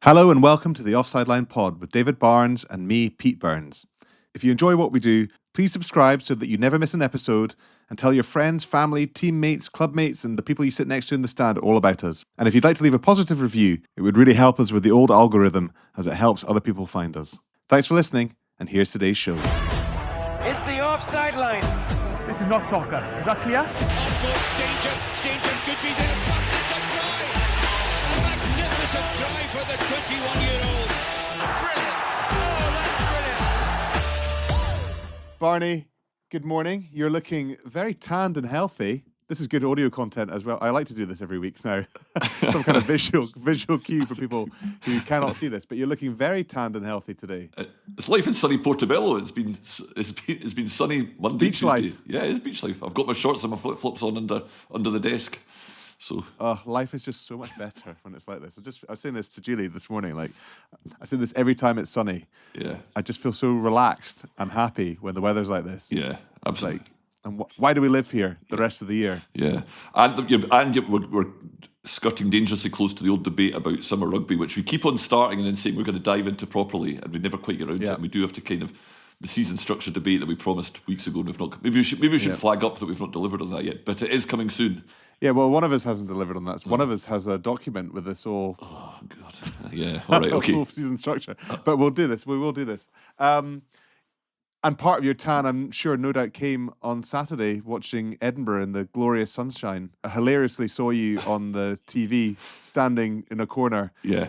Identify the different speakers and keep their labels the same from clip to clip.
Speaker 1: Hello and welcome to the Offside Line pod with David Barnes and me, Pete Burns. If you enjoy what we do, please subscribe so that you never miss an episode and tell your friends, family, teammates, clubmates and the people you sit next to in the stand all about us. And if you'd like to leave a positive review, it would really help us with the old algorithm as it helps other people find us. Thanks for listening, and here's today's show.
Speaker 2: It's the Offside Line.
Speaker 3: This is not soccer. Is that clear?
Speaker 4: Utmost danger. Danger could be there. It's a try. A magnificent try for the 21-year-old.
Speaker 2: Brilliant. Oh, that's brilliant.
Speaker 1: Barney, good morning. You're looking very tanned and healthy. This is good audio content as well. I like to do this every week now. Some kind of visual cue for people who cannot see this. But you're looking very tanned and healthy today.
Speaker 5: It's life in sunny Portobello. It's been sunny Monday,
Speaker 1: Beach
Speaker 5: Tuesday.
Speaker 1: life.
Speaker 5: Yeah, it's beach life. I've got my shorts and my flip flops on under the desk. So
Speaker 1: Life is just so much better when it's like this. I was saying this to Julie this morning. Like, I say this every time it's sunny.
Speaker 5: yeah,
Speaker 1: I just feel so relaxed and happy when the weather's like this.
Speaker 5: yeah, absolutely.
Speaker 1: And why do we live here the rest of the year?
Speaker 5: Yeah, we're skirting dangerously close to the old debate about summer rugby, which we keep on starting and then saying we're going to dive into properly, and we never quite get around to it. And we do have to kind of the season structure debate that we promised weeks ago, and we've not. Maybe we should flag up that we've not delivered on that yet, but it is coming soon.
Speaker 1: Yeah, well, one of us hasn't delivered on that. One of us has a document with this all.
Speaker 5: Oh God, yeah, all right, okay.
Speaker 1: Full season structure, but we'll do this. We will do this. And part of your tan, I'm sure, no doubt, came on Saturday watching Edinburgh in the glorious sunshine. I hilariously saw you on the TV standing in a corner.
Speaker 5: Yeah,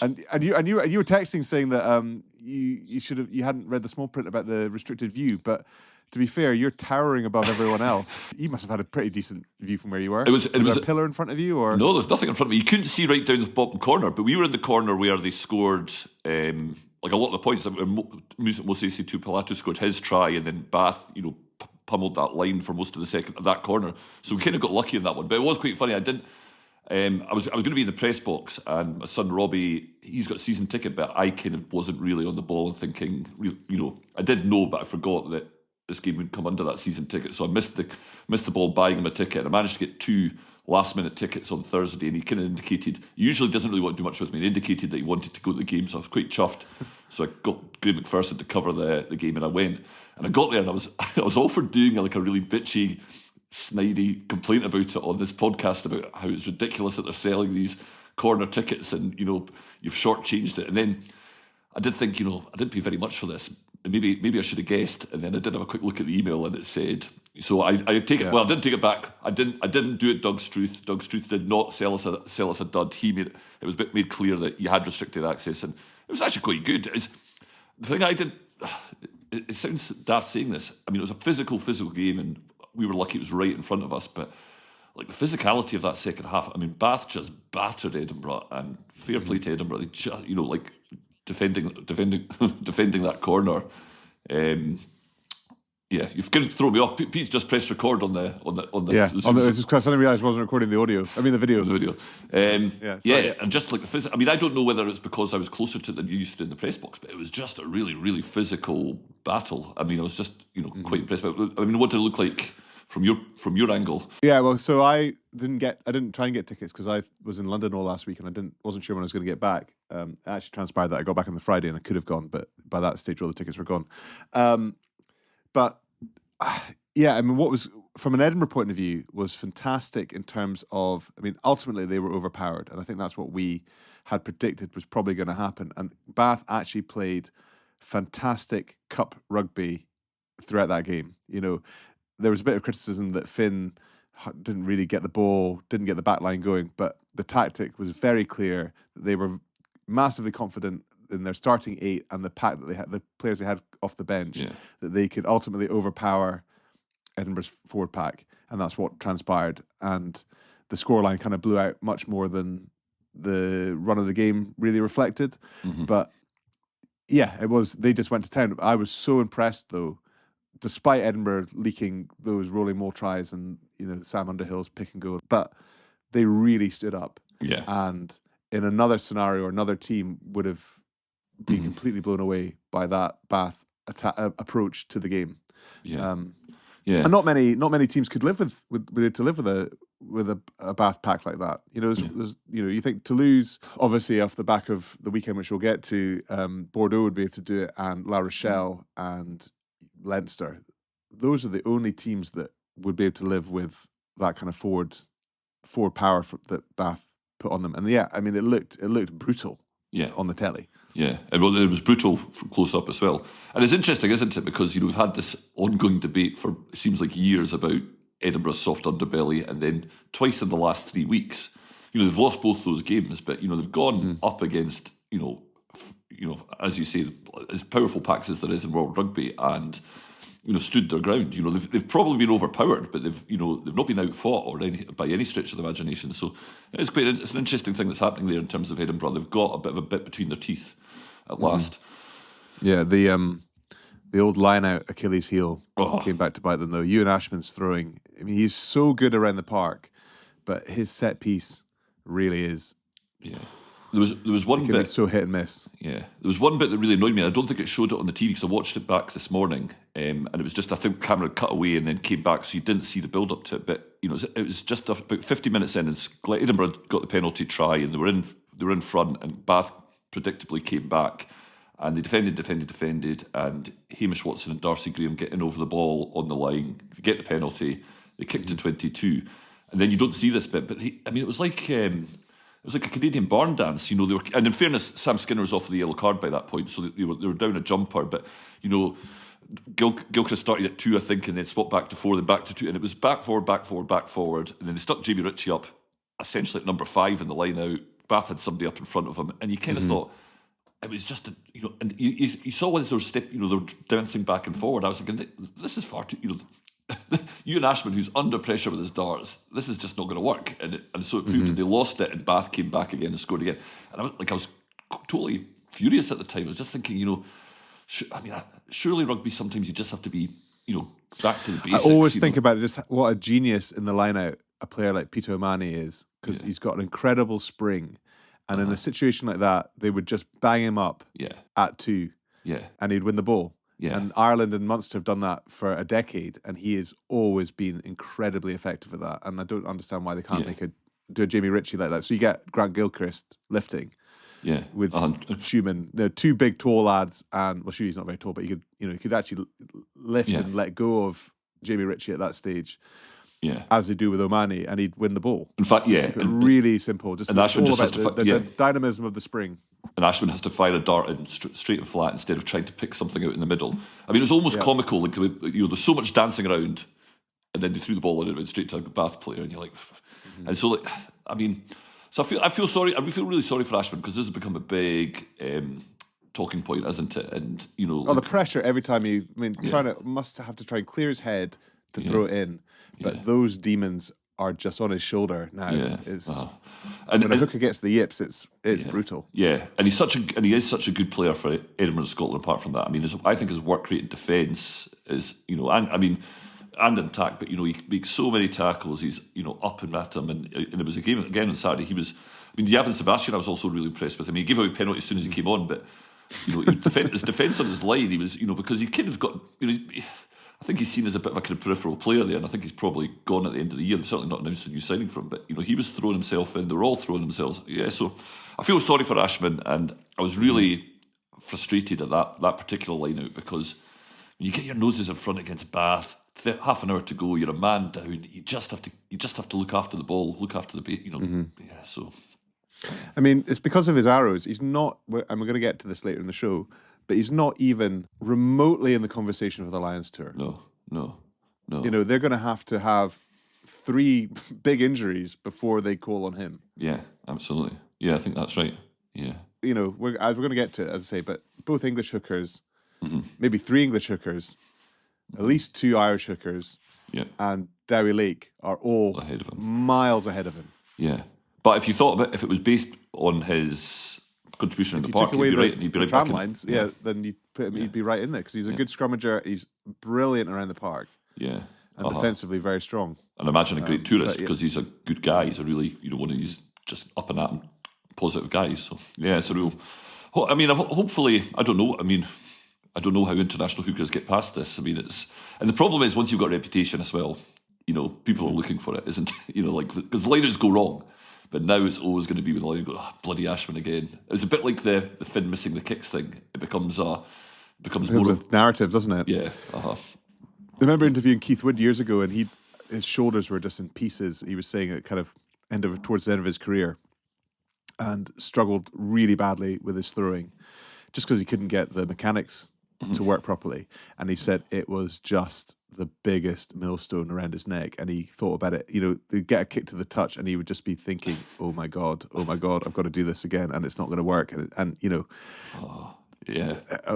Speaker 1: And you were texting saying that you hadn't read the small print about the restricted view, but to be fair, you're towering above everyone else. You must have had a pretty decent view from where you were. Was there a pillar in front of you, or
Speaker 5: no? There's nothing in front of me. You couldn't see right down the bottom corner, but we were in the corner where they scored. Like a lot of the points, Moses Tuipulotu scored his try, and then Bath, pummeled that line for most of the second that corner. So we kind of got lucky in that one. But it was quite funny. I was going to be in the press box, and my son Robbie, he's got a season ticket, but I kind of wasn't really on the ball and thinking, I did know, but I forgot that this game would come under that season ticket. So I missed the ball buying him a ticket. I managed to get 2 last-minute tickets on Thursday, and he kind of indicated, he usually doesn't really want to do much with me, he indicated that he wanted to go to the game, so I was quite chuffed. So I got Graham McPherson to cover the game, and I went. And I got there, and I was offered doing like a really bitchy, snidey complaint about it on this podcast about how it's ridiculous that they're selling these corner tickets, and, you've shortchanged it. And then I did think, I didn't pay very much for this. Maybe I should have guessed. And then I did have a quick look at the email, and it said, so I take it. Well, I didn't take it back. I didn't do it. Doug Struth. Doug Struth did not sell us a dud. It was made clear that you had restricted access, and it was actually quite good. The thing I did. It sounds daft saying this. I mean, it was a physical game, and we were lucky it was right in front of us. But like the physicality of that second half. I mean, Bath just battered Edinburgh, and fair play to Edinburgh. They just, like defending that corner. Yeah, you've kind of thrown me off. Pete's just pressed record on the.
Speaker 1: Yeah, it's just because I suddenly realised I wasn't recording the audio. I mean the video.
Speaker 5: And just like the I mean, I don't know whether it's because I was closer to it than you used to in the press box, but it was just a really, really physical battle. I mean, I was just quite impressed by it. I mean, what did it look like from your angle?
Speaker 1: Yeah, well, so I didn't try and get tickets because I was in London all last week, and I wasn't sure when I was going to get back. It actually transpired that I got back on the Friday, and I could have gone, but by that stage all the tickets were gone. But yeah, I mean, what was, from an Edinburgh point of view, was fantastic in terms of, I mean, ultimately they were overpowered, and I think that's what we had predicted was probably going to happen. And Bath actually played fantastic cup rugby throughout that game. There was a bit of criticism that Finn didn't really get the ball, didn't get the back line going, but the tactic was very clear that they were massively confident in their starting 8 and the pack that they had, the players they had off the bench, that they could ultimately overpower Edinburgh's forward pack, and that's what transpired. And the scoreline kind of blew out much more than the run of the game really reflected. Mm-hmm. But yeah, they just went to town. I was so impressed though, despite Edinburgh leaking those rolling maul tries and Sam Underhill's pick and go, but they really stood up.
Speaker 5: Yeah,
Speaker 1: and in another scenario, or another team would have been completely blown away by that Bath approach to the game.
Speaker 5: Yeah,
Speaker 1: And not many teams could live with with a Bath pack like that. You know, you think to lose, obviously off the back of the weekend, which we'll get to, Bordeaux would be able to do it, and La Rochelle and Leinster. Those are the only teams that would be able to live with that kind of forward power that Bath put on them. And yeah, I mean, it looked brutal.
Speaker 5: Yeah.
Speaker 1: On the telly.
Speaker 5: Yeah, and well, it was brutal from close up as well. And it's interesting, isn't it? Because we've had this ongoing debate for it seems like years about Edinburgh's soft underbelly, and then twice in the last 3 weeks, they've lost both those games, but they've gone up against as you say, as powerful packs as there is in World Rugby, and stood their ground. They've probably been overpowered, but they've not been outfought or by any stretch of the imagination. So it's an interesting thing that's happening there in terms of Edinburgh. They've got a bit of a bit between their teeth at last.
Speaker 1: Yeah, the old line out Achilles heel came back to bite them though. Ewan Ashman's throwing. I mean, he's so good around the park, but his set piece really is.
Speaker 5: Yeah. There was one bit
Speaker 1: so hit and miss.
Speaker 5: Yeah, there was one bit that really annoyed me, and I don't think it showed it on the TV because I watched it back this morning, and it was just, I think, camera cut away and then came back, so you didn't see the build up to it. But it was just about 50 minutes in, and Edinburgh got the penalty try, and they were in front, and Bath predictably came back, and they defended, and Hamish Watson and Darcy Graham get in over the ball on the line, they get the penalty, they kick to 22, and then you don't see this bit, but it was like. It was like a Canadian barn dance, they were. And in fairness, Sam Skinner was off with the yellow card by that point, so they were down a jumper. But Gilchrist started at 2, I think, and then swapped back to 4, then back to 2, and it was back forward, and then they stuck Jamie Ritchie up, essentially at number 5 in the line out. Bath had somebody up in front of him, and you kind of thought it was just and you saw when they were they were dancing back and forward. I was thinking, this is far too. Ewan Ashman, who's under pressure with his darts, this is just not going to work, and so it proved that they lost it, and Bath came back again and scored again. And I was totally furious at the time. I was just thinking, surely rugby sometimes you just have to be, back to the basics.
Speaker 1: I always think about it, just what a genius in the line out a player like Peter O'Mahony is, because he's got an incredible spring, and in a situation like that, they would just bang him up at 2, and he'd win the ball. Yeah. And Ireland and Munster have done that for a decade, and he has always been incredibly effective at that. And I don't understand why they can't do a Jamie Ritchie like that. So you get Grant Gilchrist lifting, with Schumann, 2 big tall lads, and Schuey's not very tall, but he could actually lift and let go of Jamie Ritchie at that stage, as they do with O'Mahony, and he'd win the ball.
Speaker 5: In fact,
Speaker 1: really simple. Just
Speaker 5: Ashman
Speaker 1: all
Speaker 5: just
Speaker 1: about the dynamism of the spring.
Speaker 5: And Ashman has to fire a dart in straight and flat instead of trying to pick something out in the middle. I mean, it was almost comical. Like there's so much dancing around, and then they threw the ball and it went straight to a Bath player, and you're like, and so so I feel sorry. I feel really sorry for Ashman, because this has become a big talking point, isn't it? And
Speaker 1: the pressure every time must have to try and clear his head to throw it in, but those demons are just on his shoulder now. And when a hooker gets the yips, it's brutal.
Speaker 5: Yeah, and he is such a good player for Edinburgh and Scotland. Apart from that, I mean, I think his work rate in defence is, and in attack. But he makes so many tackles. He's up and at him, and it was a game again on Saturday. He was. I mean, Yavin Sebastian, I was also really impressed with him. He gave away a penalty as soon as he came on, but his defence on his line, he was because he kind of got I think he's seen as a bit of a kind of peripheral player there, and I think he's probably gone at the end of the year. They've certainly not announced a new signing for him, but he was throwing himself in. They were all throwing themselves. Yeah, so I feel sorry for Ashman, and I was really frustrated at that particular line out, because when you get your noses in front against Bath, half an hour to go, you're a man down. You just have to look after the ball, look after the bait. Yeah. So,
Speaker 1: I mean, it's because of his arrows. He's not, and we're going to get to this later in the show, but he's not even remotely in the conversation for the Lions tour.
Speaker 5: No.
Speaker 1: They're going to have 3 big injuries before they call on him.
Speaker 5: Yeah, absolutely. Yeah, I think that's right. Yeah.
Speaker 1: We're going to get to it, as I say, but both English hookers, maybe 3 English hookers, at least 2 Irish hookers, and Dowie Lake are all
Speaker 5: ahead of him.
Speaker 1: Miles ahead of him.
Speaker 5: Yeah. But if you thought about if it was based on his contribution in the park, he'd be right
Speaker 1: tram
Speaker 5: back
Speaker 1: lines, then you'd put him, he'd be right in there, because he's a good scrummager. He's brilliant around the park.
Speaker 5: Yeah.
Speaker 1: And defensively very strong.
Speaker 5: And imagine a great tourist, because he's a good guy. He's a really, one of these just up and at him positive guys. So yeah, it's a real. I mean, hopefully, I don't know. I mean, I don't know how international hookers get past this. I mean, and the problem is, once you've got a reputation as well, people are looking for it, isn't it? Because liners go wrong, but now it's always going to be with the liner go, bloody Ashman again. It's a bit like the Finn missing the kicks thing. It becomes more
Speaker 1: a narrative, doesn't it?
Speaker 5: Yeah.
Speaker 1: I remember interviewing Keith Wood years ago, and his shoulders were just in pieces. He was saying it kind of towards the end of his career, and struggled really badly with his throwing, just because he couldn't get the mechanics to work properly. And he said it was just the biggest millstone around his neck. And he thought about it, they'd get a kick to the touch, and he would just be thinking, oh my God, I've got to do this again, and it's not going to work. And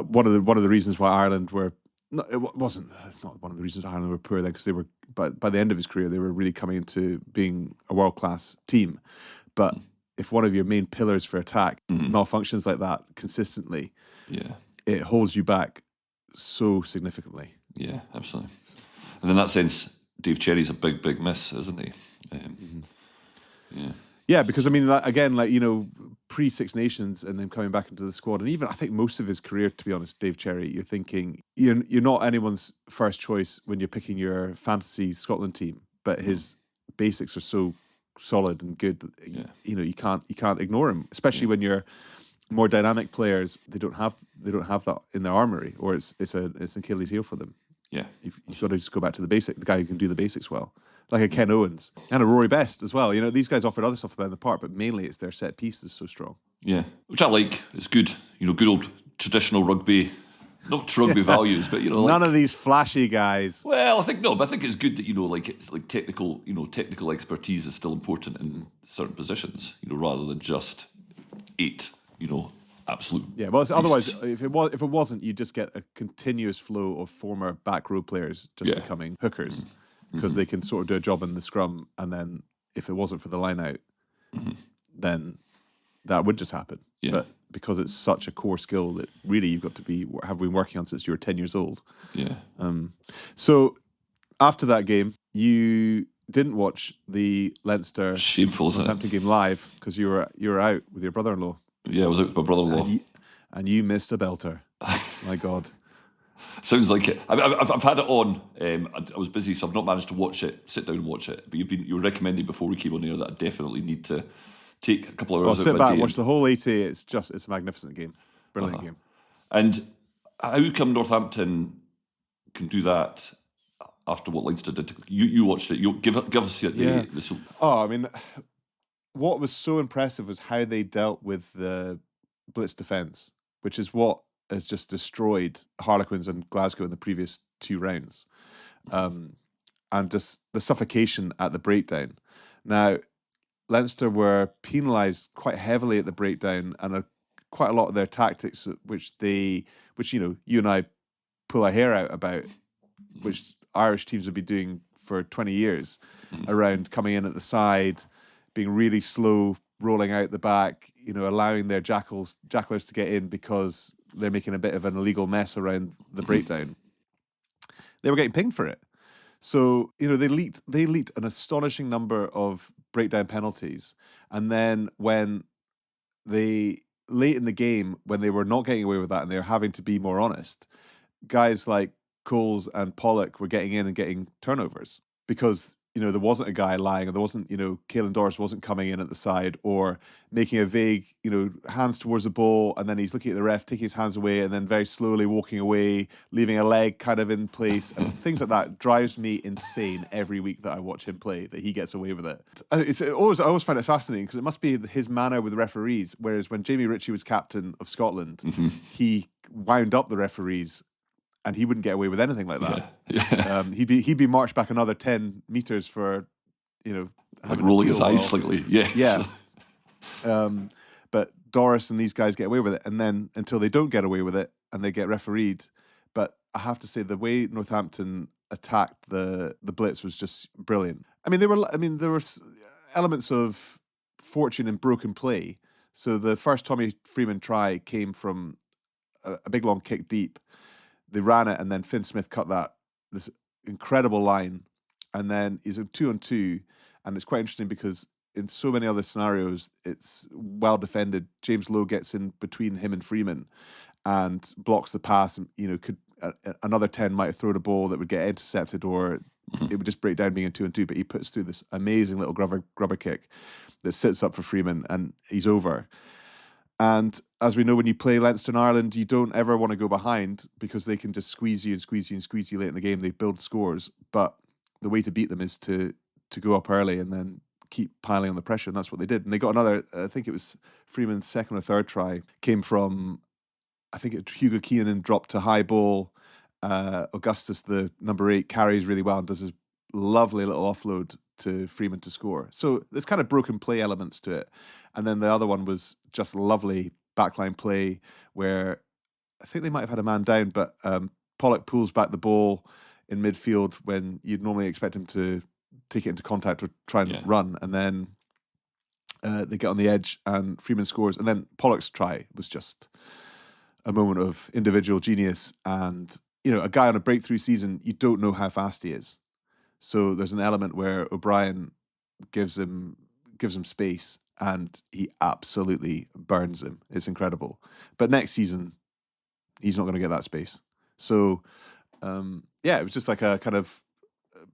Speaker 1: one of the reasons why Ireland were. No, it's not one of the reasons Ireland were poor then, because they were, by the end of his career, they were really coming into being a world-class team. But if one of your main pillars for attack malfunctions like that consistently, it holds you back so significantly.
Speaker 5: Yeah, absolutely. And in that sense, Dave Cherry's a big, big miss, isn't he?
Speaker 1: Yeah, because again, pre-Six Nations and then coming back into the squad, and even I think most of his career, to be honest, Dave Cherry, you're thinking you're not anyone's first choice when you're picking your fantasy Scotland team, but his basics are so solid and good that you can't ignore him, especially when you're more dynamic players. They don't have that in their armory, or it's an Achilles heel for them.
Speaker 5: Yeah,
Speaker 1: you've got to just go back to the guy who can do the basics well, like a Ken Owens and a Rory Best as well. These guys offered other stuff about the part, but mainly it's their set piece that's so strong.
Speaker 5: Yeah, which I like. It's good, good old traditional rugby, not rugby values, but
Speaker 1: none of these flashy guys.
Speaker 5: Well, I think it's good that it's like technical expertise is still important in certain positions, rather than just 8, absolute.
Speaker 1: Yeah, well, otherwise, if it wasn't, you just get a continuous flow of former back row players just becoming hookers, because they can sort of do a job in the scrum, and then if it wasn't for the line out, then that would just happen.
Speaker 5: Yeah.
Speaker 1: But because it's such a core skill that really you've got to have been working on since you were 10 years old.
Speaker 5: Yeah.
Speaker 1: So after that game, you didn't watch the Leinster Northampton game live because you were out with your brother-in-law.
Speaker 5: Yeah, I was out with my brother-in-law.
Speaker 1: And you missed a belter. My God.
Speaker 5: Sounds like it. I've had it on. I was busy, so I've not managed to sit down and watch it. But you were recommending before we came on air that I definitely need to take a couple of hours.
Speaker 1: Sit back, watch the whole 80. It's a magnificent game, brilliant game.
Speaker 5: And how come Northampton can do that after what Leinster did? You watched it. You give us the.
Speaker 1: Oh, I mean, what was so impressive was how they dealt with the blitz defence, which is what has just destroyed Harlequins and Glasgow in the previous 2 rounds. And just the suffocation at the breakdown. Now, Leinster were penalised quite heavily at the breakdown, and quite a lot of their tactics, which you and I pull our hair out about, which Irish teams have been doing for 20 years, around coming in at the side, being really slow, rolling out the back, allowing their jackalers to get in because they're making a bit of an illegal mess around the breakdown. They were getting pinged for it. So, they leaked an astonishing number of breakdown penalties. And then when late in the game, when they were not getting away with that and they were having to be more honest, guys like Coles and Pollock were getting in and getting turnovers because, there wasn't a guy lying, and there wasn't, Caelan Doris wasn't coming in at the side or making a vague, hands towards the ball, and then he's looking at the ref, taking his hands away, and then very slowly walking away, leaving a leg kind of in place, and things like that drives me insane every week that I watch him play, that he gets away with it. I always find it fascinating because it must be his manner with the referees, whereas when Jamie Ritchie was captain of Scotland, he wound up the referees, and he wouldn't get away with anything like that.
Speaker 5: Yeah.
Speaker 1: He'd be marched back another 10 meters for,
Speaker 5: like rolling his eyes slightly. Yes.
Speaker 1: Yeah. But Doris and these guys get away with it, and then until they don't get away with it and they get refereed. But I have to say the way Northampton attacked the blitz was just brilliant. There were elements of fortune and broken play. So the first Tommy Freeman try came from a big long kick deep. They ran it, and then Finn Smith cut this incredible line, and then he's a 2-on-2, and it's quite interesting because in so many other scenarios, it's well defended. James Lowe gets in between him and Freeman and blocks the pass, and could another 10 might have thrown a ball that would get intercepted, or it would just break down being a 2-on-2. But he puts through this amazing little grubber kick that sits up for Freeman, and he's over. And as we know, when you play Leinster and Ireland, you don't ever want to go behind because they can just squeeze you late in the game. They build scores, but the way to beat them is to go up early and then keep piling on the pressure, and that's what they did. And they got another, I think it was Freeman's second or third try, came from, I think Hugo Keenan, dropped a high ball. Augustus, the number 8, carries really well and does his lovely little offload to Freeman to score. So there's kind of broken play elements to it. And then the other one was just lovely backline play where I think they might have had a man down, but Pollock pulls back the ball in midfield when you'd normally expect him to take it into contact or try and run. And then they get on the edge and Freeman scores. And then Pollock's try was just a moment of individual genius. And, you know, a guy on a breakthrough season, you don't know how fast he is. So there's an element where O'Brien gives him space and he absolutely burns him. It's incredible. But next season, he's not going to get that space. So, it was just like a kind of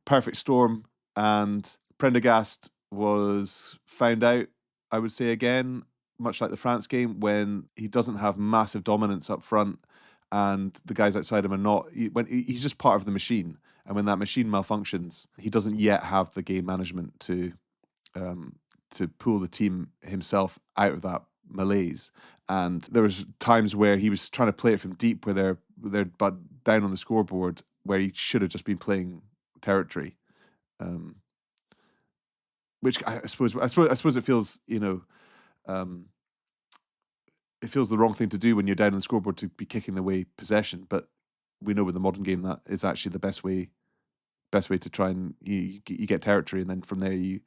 Speaker 1: perfect storm. And Prendergast was found out, I would say again, much like the France game, when he doesn't have massive dominance up front and the guys outside him are not, he's just part of the machine. And when that machine malfunctions, he doesn't yet have the game management to pull the team himself out of that malaise. And there was times where he was trying to play it from deep, where they're but down on the scoreboard, where he should have just been playing territory. Which I suppose it feels, it feels the wrong thing to do when you're down on the scoreboard, to be kicking away possession. But we know with the modern game that is actually the best way to try and you get territory, and then from there you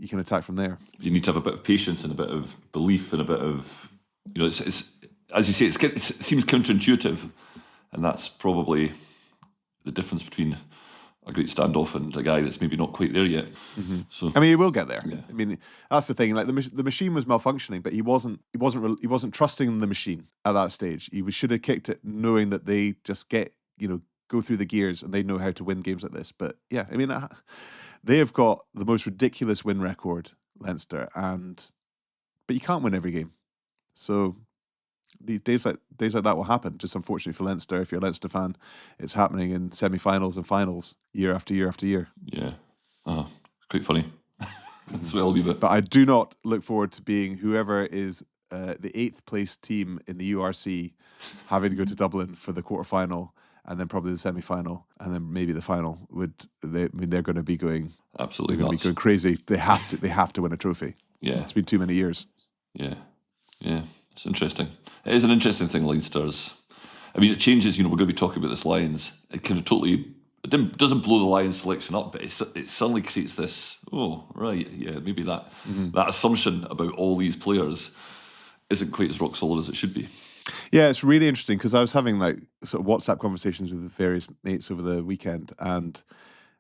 Speaker 1: can attack from there.
Speaker 5: You need to have a bit of patience and a bit of belief and a bit of, it's as you say, it seems counterintuitive, and that's probably the difference between a great standoff and a guy that's maybe not quite there yet. Mm-hmm. So
Speaker 1: I mean, he will get there.
Speaker 5: Yeah.
Speaker 1: I mean, that's the thing. Like the machine was malfunctioning, but he wasn't trusting the machine at that stage. He should have kicked it, knowing that they just go through the gears and they know how to win games like this. But yeah, I mean, they have got the most ridiculous win record, Leinster, but you can't win every game. So the days like that will happen. Just unfortunately for Leinster, if you're a Leinster fan, it's happening in semi-finals and finals year after year after year.
Speaker 5: Yeah, quite funny. That's what I'll be about.
Speaker 1: But I do not look forward to being whoever is the 8th place team in the URC, having to go to Dublin for the quarterfinal and then probably the semi-final and then maybe the final. They're going to be going
Speaker 5: absolutely.
Speaker 1: They're going to be going crazy. They have to win a trophy.
Speaker 5: Yeah,
Speaker 1: it's been too many years.
Speaker 5: Yeah. It's interesting. It is an interesting thing, Leinster's. I mean, it changes. We're going to be talking about this Lions. It kind of totally. It doesn't blow the Lions selection up, but it suddenly creates this. Oh, right, yeah, maybe that assumption about all these players isn't quite as rock solid as it should be.
Speaker 1: Yeah, it's really interesting because I was having like sort of WhatsApp conversations with various mates over the weekend, and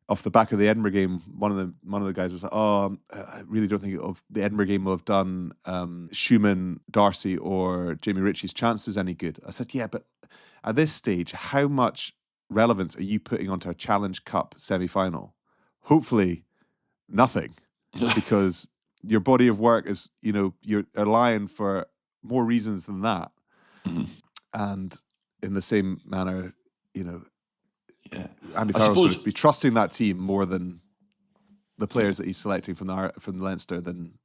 Speaker 1: off the back of the Edinburgh game, one of the guys was like, "Oh, I really don't think the Edinburgh game will have done Schumann, Darcy, or Jamie Ritchie's chances any good." I said, "Yeah, but at this stage, how much relevance are you putting onto a Challenge Cup semi-final? Hopefully, nothing, because your body of work is, you're a Lion for more reasons than that." Mm-hmm. And in the same manner, Andy Farrell's going to be trusting that team more than the players that he's selecting from the Leinster. Than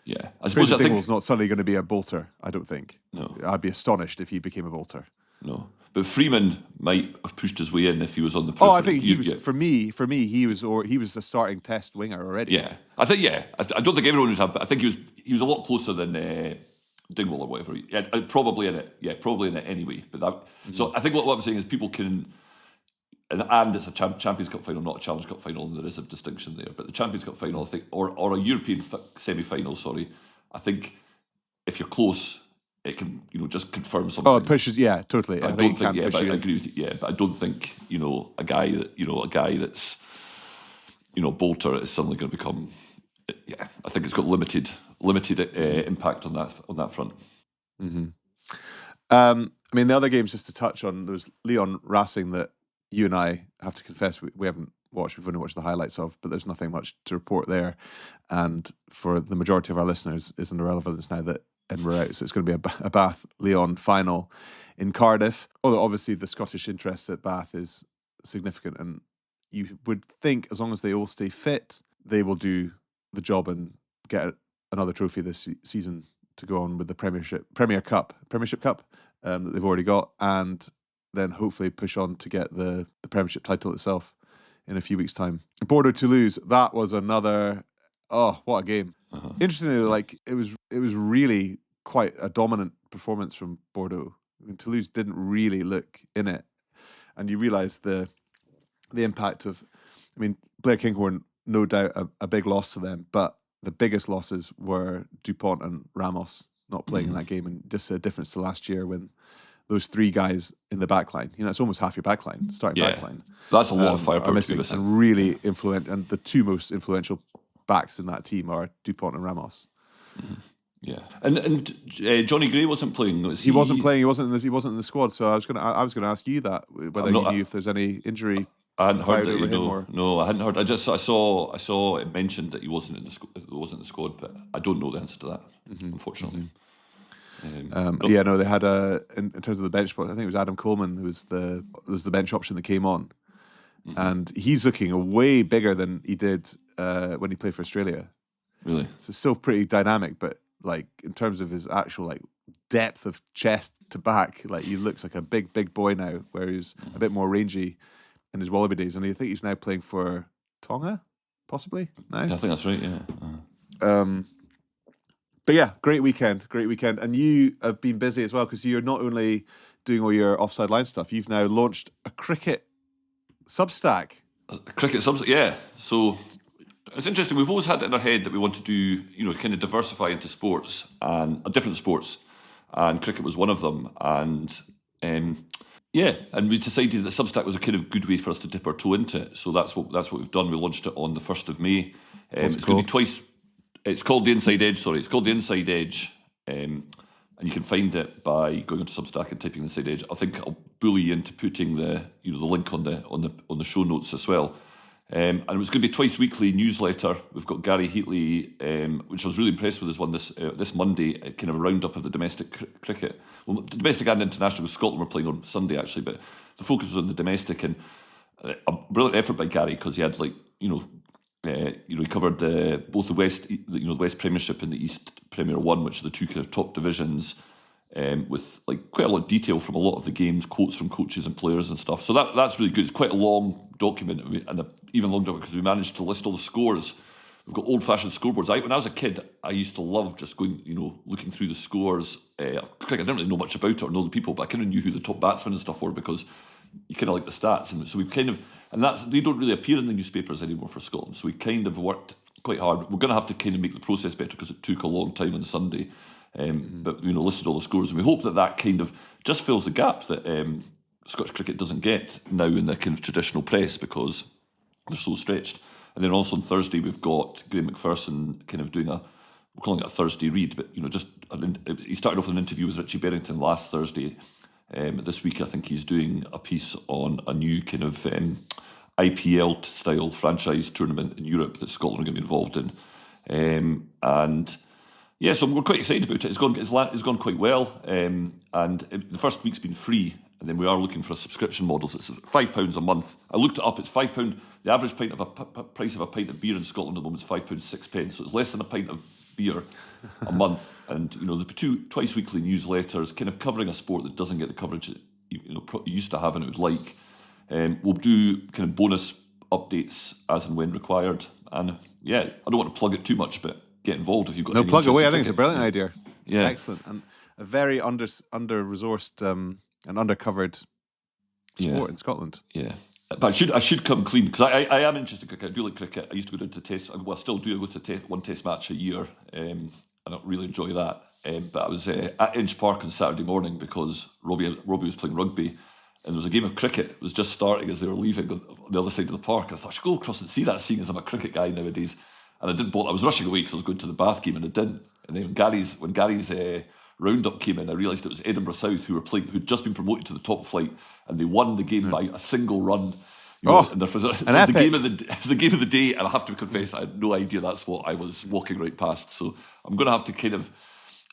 Speaker 5: Yeah, I suppose
Speaker 1: Dingwall's not suddenly going to be a bolter. I don't think.
Speaker 5: No,
Speaker 1: I'd be astonished if he became a bolter.
Speaker 5: No, but Freeman might have pushed his way in if he was on the. Oh,
Speaker 1: I think he was. For me, he was a starting test winger already.
Speaker 5: Yeah, I think. Yeah, I don't think everyone would have, but I think he was a lot closer than Dingwall or whatever. Yeah, probably in it. Yeah, probably in it anyway. But that. Mm-hmm. So I think what I'm saying is people can. And it's a Champions Cup final, not a Challenge Cup final, and there is a distinction there. But the Champions Cup final, I think, or a European semi-final, sorry, I think if you're close, it can just confirm something.
Speaker 1: Oh, it pushes, yeah, totally.
Speaker 5: I don't think, yeah, but I agree with you. Yeah, but I don't think a guy that's bolter is suddenly going to become. Yeah, I think it's got limited impact on that front.
Speaker 1: Mm-hmm. I mean, the other games, just to touch on, there was Leon Racing that you and I have to confess we haven't watched. We've only watched the highlights of, but there's nothing much to report there. And for the majority of our listeners, it's an irrelevance now that Edinburgh are out. So it's going to be a Bath-Leon final in Cardiff. Although obviously the Scottish interest at Bath is significant, and you would think as long as they all stay fit, they will do the job and get another trophy this season to go on with the Premiership Cup that they've already got, and then hopefully push on to get the Premiership title itself in a few weeks' time. Bordeaux-Toulouse, that was another, what a game. Interestingly, like it was really quite a dominant performance from Bordeaux. I mean, Toulouse didn't really look in it, and you realise the impact of, I mean, Blair Kinghorn, no doubt a big loss to them, but the biggest losses were Dupont and Ramos not playing in that game, and just a difference to last year when those three guys in the back line, it's almost half your back line, starting back line.
Speaker 5: That's a lot of firepower.
Speaker 1: Are missing, and really influential, and the two most influential backs in that team are Dupont and Ramos.
Speaker 5: Yeah, and Johnny Gray wasn't playing.
Speaker 1: He wasn't playing. He wasn't in the squad. So I was going to ask you that, whether you knew if there's any injury.
Speaker 5: I hadn't heard that. No, I hadn't heard. I saw it mentioned that he wasn't in the squad, but I don't know the answer to that, unfortunately. They had in terms of the bench spot, I think it was Adam Coleman who was the bench option that came on, and he's looking way bigger than he did when he played for Australia. Really?
Speaker 1: So still pretty dynamic, but like in terms of his actual like depth of chest to back, like he looks like a big boy now, where he's a bit more rangy in his Wallaby days, and I think he's now playing for Tonga, possibly now.
Speaker 5: Yeah, I think that's right. Yeah.
Speaker 1: But yeah, great weekend, and you have been busy as well because you're not only doing all your Offside Line stuff, you've now launched a cricket Substack.
Speaker 5: Yeah. So it's interesting. We've always had it in our head that we want to do, kind of diversify into sports and different sports, and cricket was one of them. And and we decided that Substack was a kind of good way for us to dip our toe into it. So that's what we've done. We launched it on the 1st of May. It's going to be twice. It's called The Inside Edge. It's called The Inside Edge, and you can find it by going onto Substack and typing Inside Edge. I think I'll bully you into putting the link on the show notes as well. And it was going to be twice weekly newsletter. We've got Gary Heatley, which I was really impressed with, this Monday, kind of a roundup of the domestic cricket. Well, the domestic and international with Scotland were playing on Sunday actually, but the focus was on the domestic, and a brilliant effort by Gary because he had he covered both the West Premiership and the East Premier 1, which are the two kind of top divisions, with quite a lot of detail from a lot of the games, quotes from coaches and players and stuff. So that's really good. It's quite a long document, and even longer because we managed to list all the scores. We've got old-fashioned scoreboards. When I was a kid, I used to love just going, looking through the scores. I didn't really know much about it or know the people, but I kind of knew who the top batsmen and stuff were because you kind of like the stats. And so we kind of, and they don't really appear in the newspapers anymore for Scotland. So we kind of worked quite hard. We're going to have to kind of make the process better because it took a long time on Sunday. But listed all the scores, and we hope that kind of just fills the gap that Scottish cricket doesn't get now in the kind of traditional press because they're so stretched. And then also on Thursday we've got Graham McPherson kind of doing we're calling it a Thursday read, but he started off with an interview with Richie Berrington last Thursday. This week I think he's doing a piece on a new kind of IPL style franchise tournament in Europe that Scotland are going to be involved in, yeah, so we're quite excited about it. It's gone quite well, and the first week's been free, and then we are looking for a subscription model. So it's £5 a month. I looked it up. It's £5. The average price of a pint of beer in Scotland at the moment is £5.06. So it's less than a pint of beer a month. And the twice weekly newsletters, kind of covering a sport that doesn't get the coverage it used to have and it would like. We'll do kind of bonus updates as and when required. And yeah, I don't want to plug it too much, but get involved if you've got
Speaker 1: no
Speaker 5: any
Speaker 1: plug away. I
Speaker 5: interest
Speaker 1: think it's a brilliant idea. It's
Speaker 5: Yeah.
Speaker 1: excellent and a very under-resourced and undercovered sport in Scotland.
Speaker 5: Yeah. But I should come clean because I am interested in cricket. I do like cricket. I used to go down to test. Well, I still do. I go to one test match a year. I don't really enjoy that. But I was at Inch Park on Saturday morning because Robbie was playing rugby, and there was a game of cricket. It was just starting as they were leaving on the other side of the park. I thought I should go across and see that, seeing as I'm a cricket guy nowadays. And I didn't bother. I was rushing away because I was going to the Bath game, and I didn't. And then when Gary's roundup came in, I realised it was Edinburgh South who'd just been promoted to the top flight, and they won the game by a single run. And therefore, it's the
Speaker 1: epic.
Speaker 5: it's the game of the day, and I have to confess, I had no idea that's what I was walking right past. So I'm going to have to kind of.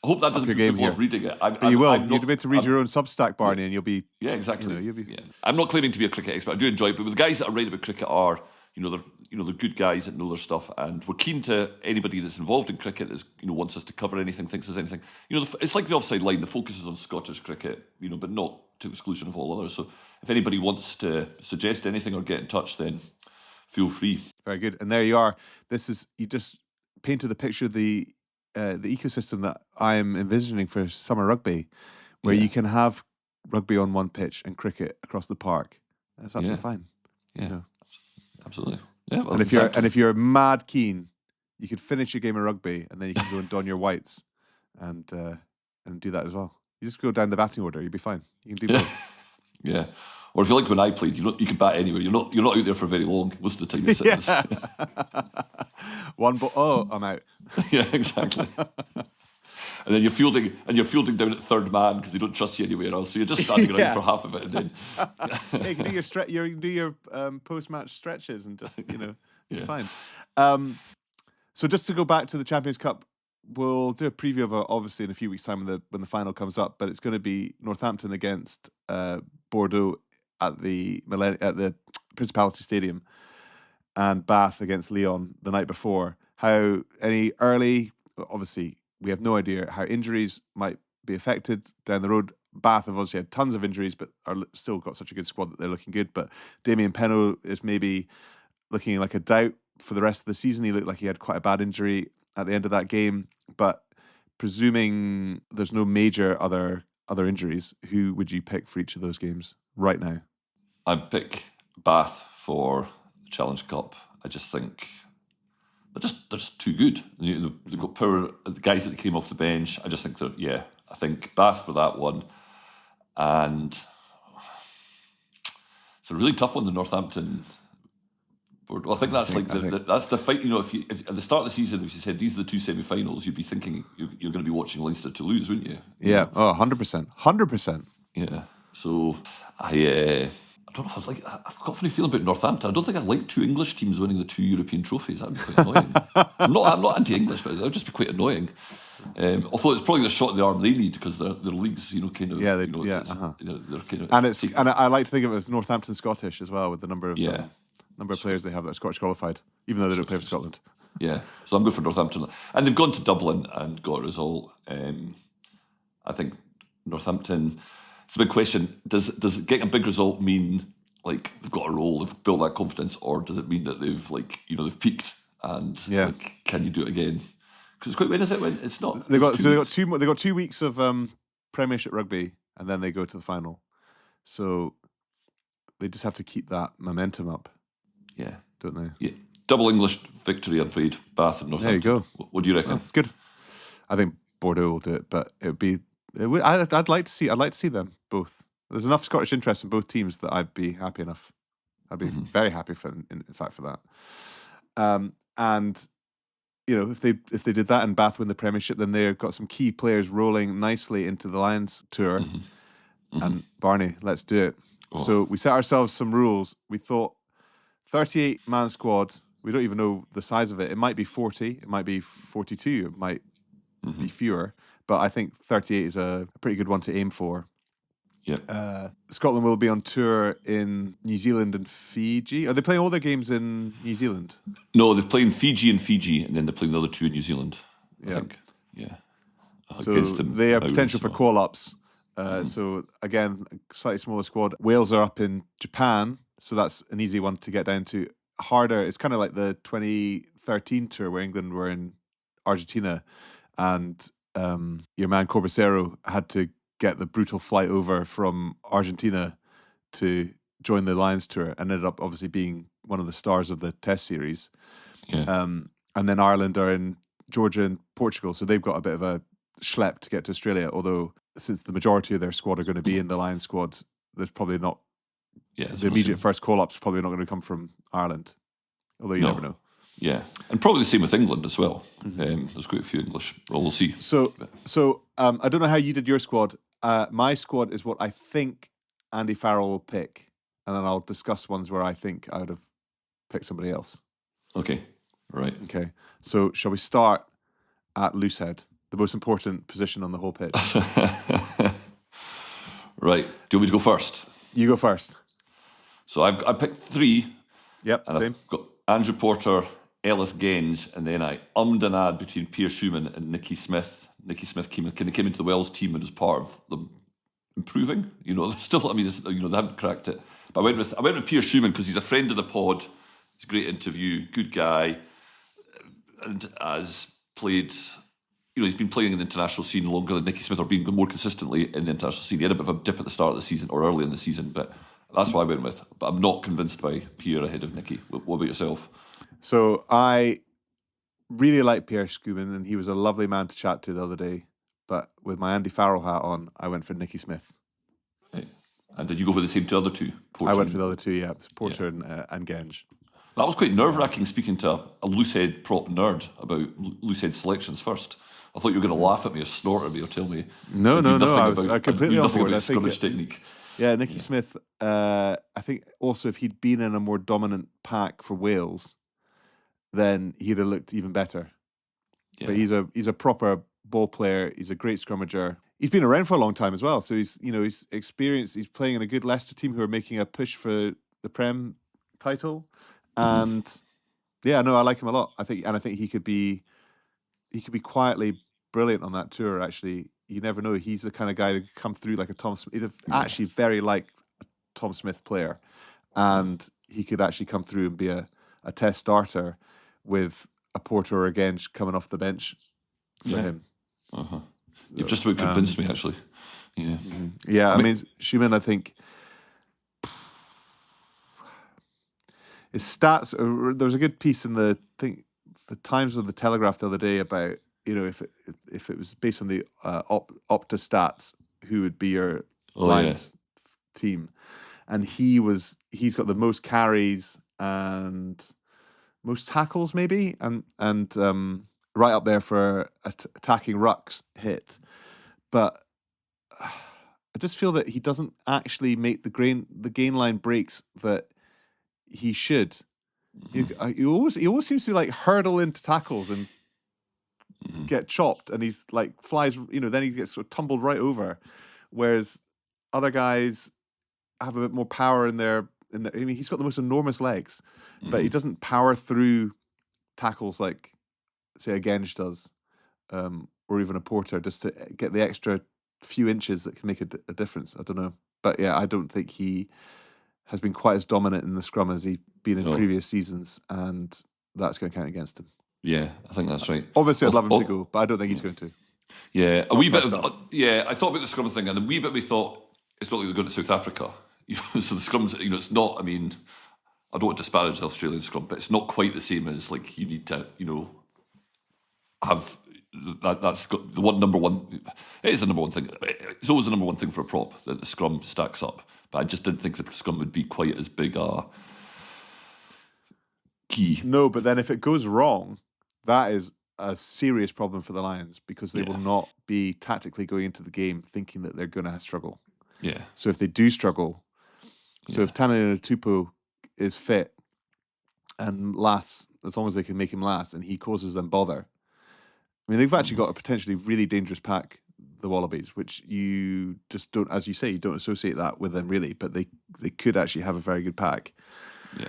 Speaker 5: I hope that doesn't
Speaker 1: your
Speaker 5: put
Speaker 1: game
Speaker 5: people off
Speaker 1: here.
Speaker 5: reading it.
Speaker 1: But you will. You'll be able to read your own Substack, Barney, and you'll be.
Speaker 5: Yeah, exactly.
Speaker 1: You'll be.
Speaker 5: Yeah. I'm not claiming to be a cricket expert. I do enjoy it, but the guys that are writing about cricket are, they're good guys that know their stuff, and we're keen to anybody that's involved in cricket that wants us to cover anything, thinks there's anything. It's like the Offside Line. The focus is on Scottish cricket, but not to exclusion of all others. So if anybody wants to suggest anything or get in touch, then feel free.
Speaker 1: Very good. And there you are. You just painted a picture of the ecosystem that I am envisioning for summer rugby, where you can have rugby on one pitch and cricket across the park. That's absolutely fine.
Speaker 5: Yeah, absolutely. Yeah, well,
Speaker 1: and if you're mad keen, you could finish your game of rugby and then you can go and don your whites and do that as well. You just go down the batting order, you'll be fine. You can do both.
Speaker 5: Yeah. Or if you like when I played, you can bat anyway. You're not out there for very long. Most of the time you're sitting.
Speaker 1: One ball. Oh, I'm out.
Speaker 5: Yeah, exactly. And then you're fielding down at third man because they don't trust you anywhere else. So you're just standing around for half of it, and then
Speaker 1: hey, you can do you can do your post-match stretches and just you're fine. So just to go back to the Champions Cup, we'll do a preview of it obviously in a few weeks' time when the final comes up. But it's going to be Northampton against Bordeaux at the Principality Stadium, and Bath against Lyon the night before. Obviously, we have no idea how injuries might be affected down the road. Bath have obviously had tons of injuries, but are still got such a good squad that they're looking good. But Damien Penaud is maybe looking like a doubt for the rest of the season. He looked like he had quite a bad injury at the end of that game. But presuming there's no major other injuries, who would you pick for each of those games right now?
Speaker 5: I'd pick Bath for the Challenge Cup. I just think they're just too good. They've got power. The guys that came off the bench, I just think I think Bath for that one. And it's a really tough one, the Northampton. Well, I think that's that's the fight. If at the start of the season, if you said these are the two semi-finals, you'd be thinking you're going to be watching Leinster to lose, wouldn't you?
Speaker 1: Yeah. Oh, 100%.
Speaker 5: Yeah. So I don't know. I've got a funny feeling about Northampton. I don't think I like two English teams winning the two European trophies. That'd be quite annoying. I'm not anti-English, but that would just be quite annoying. Although it's probably the shot in the arm they need because their leagues, kind of.
Speaker 1: Yeah, they're kind of. And I like to think of it as Northampton Scottish as well, with the number of players they have that are Scottish qualified, even though they don't play for Scotland.
Speaker 5: Yeah, so I'm good for Northampton, and they've gone to Dublin and got a result. I think Northampton. It's a big question. Does getting a big result mean like they've got a roll, they've built that confidence, or does it mean that they've they've peaked and can you do it again? Because it's quite when is it when it's not.
Speaker 1: They got 2 weeks of Premiership rugby, and then they go to the final. So they just have to keep that momentum up. Yeah, don't they?
Speaker 5: Yeah, double English victory. I'm afraid Bath and Northampton.
Speaker 1: There you go.
Speaker 5: What do you reckon?
Speaker 1: It's good. I think Bordeaux will do it, but I'd like to see them both. There's enough Scottish interest in both teams that I'd be happy enough. I'd be very happy in fact for that. And if they did that and Bath win the Premiership, then they've got some key players rolling nicely into the Lions tour. And Barney, let's do it. Oh. So we set ourselves some rules. We thought 38-man squad. We don't even know the size of it. It might be 40. It might be 42. It might be fewer. But I think 38 is a pretty good one to aim for.
Speaker 5: Yeah.
Speaker 1: Scotland will be on tour in New Zealand and Fiji. Are they playing all their games in New Zealand?
Speaker 5: No, they're playing Fiji, and then they're playing the other two in New Zealand. I think. Yeah.
Speaker 1: So they have potential for call-ups. So again, a slightly smaller squad. Wales are up in Japan, so that's an easy one to get down to. Harder, it's kind of like the 2013 tour where England were in Argentina, and your man Corbacero had to get the brutal flight over from Argentina to join the Lions tour, and ended up obviously being one of the stars of the Test series.
Speaker 5: Yeah.
Speaker 1: And then Ireland are in Georgia and Portugal, so they've got a bit of a schlep to get to Australia, although since the majority of their squad are going to be in the Lions squad, there's probably not the immediate first call-up's probably not going to come from Ireland, although you never know.
Speaker 5: Yeah, and probably the same with England as well. There's quite a few English. Well, we'll see.
Speaker 1: So I don't know how you did your squad. My squad is what I think Andy Farrell will pick. and then I'll discuss ones where I think I would have picked somebody else.
Speaker 5: Okay, right.
Speaker 1: Okay, so shall we start at loosehead, the most important position on the whole pitch?
Speaker 5: Right. Do you want me to go first?
Speaker 1: You go first.
Speaker 5: So I picked 3.
Speaker 1: Yep,
Speaker 5: And
Speaker 1: same.
Speaker 5: I've got Andrew Porter, Ellis Genge, and then I and add between Pierre Schumann and Nicky Smith. Nicky Smith came into the Wells team and was part of them improving. They're still, they haven't cracked it. But I went with Pierre Schumann because he's a friend of the pod. He's a great interview, good guy, and has played. He's been playing in the international scene longer than Nicky Smith, or being more consistently in the international scene. He had a bit of a dip at the start of the season or early in the season, but that's what I went with. But I'm not convinced by Pierre ahead of Nicky. What about yourself?
Speaker 1: So I really like Pierre Schumann, and he was a lovely man to chat to the other day. But with my Andy Farrell hat on, I went for Nicky Smith.
Speaker 5: Right. And did you go for the same two other two? Porter
Speaker 1: I went for the other two, yeah. Porter and Genge.
Speaker 5: That was quite nerve-wracking speaking to a loosehead prop nerd about loosehead selections first. I thought you were going to laugh at me or snort at me or tell me.
Speaker 1: No. I completely on board. I think
Speaker 5: scrummage technique.
Speaker 1: Yeah, Nicky Smith, I think also if he'd been in a more dominant pack for Wales, then he'd have looked even better. Yeah. But he's a proper ball player. He's a great scrummager. He's been around for a long time as well. So he's experienced. He's playing in a good Leicester team who are making a push for the Prem title. And I like him a lot. I think he could be quietly brilliant on that tour. Actually, you never know. He's the kind of guy that could come through like a Tom Smith. He's actually very like a Tom Smith player, and he could actually come through and be a test starter with a Porter or a Genge coming off the bench for him.
Speaker 5: So, you've just about convinced me, actually. Yeah.
Speaker 1: Yeah, I mean, Schumann, I think his stats. There was a good piece in the Times of the Telegraph the other day about if it was based on the Opta stats, who would be your Lions team, and he's got the most carries and most tackles maybe, and right up there for attacking rucks hit, but I just feel that he doesn't actually make the gain line breaks that he should. He always seems to like hurdle into tackles and get chopped, and he's like flies. Then he gets sort of tumbled right over, whereas other guys have a bit more power in their. I mean, he's got the most enormous legs, but he doesn't power through tackles like, say, a Genge does, or even a Porter, just to get the extra few inches that can make a difference. I don't know, but yeah, I don't think he has been quite as dominant in the scrum as he's been in previous seasons, and that's going to count against him.
Speaker 5: Yeah, I think that's right.
Speaker 1: Obviously, I'd love him to go, but I don't think he's going to.
Speaker 5: Yeah, a wee bit. I thought about the scrum thing, and a wee bit we thought it's not like they're going to South Africa. So the scrums, it's not. I mean, I don't want to disparage the Australian scrum, but it's not quite the same as like you need to, have that's got the number one. It is the number one thing. It's always the number one thing for a prop that the scrum stacks up. But I just didn't think the scrum would be quite as big a key.
Speaker 1: No, but then if it goes wrong, that is a serious problem for the Lions, because they will not be tactically going into the game thinking that they're going to struggle.
Speaker 5: Yeah.
Speaker 1: So if they do struggle, if Tanani Tupo is fit and lasts, as long as they can make him last, and he causes them bother, I mean, they've actually got a potentially really dangerous pack, the Wallabies, which you just don't, as you say, you don't associate that with them really, but they could actually have a very good pack.
Speaker 5: Yeah.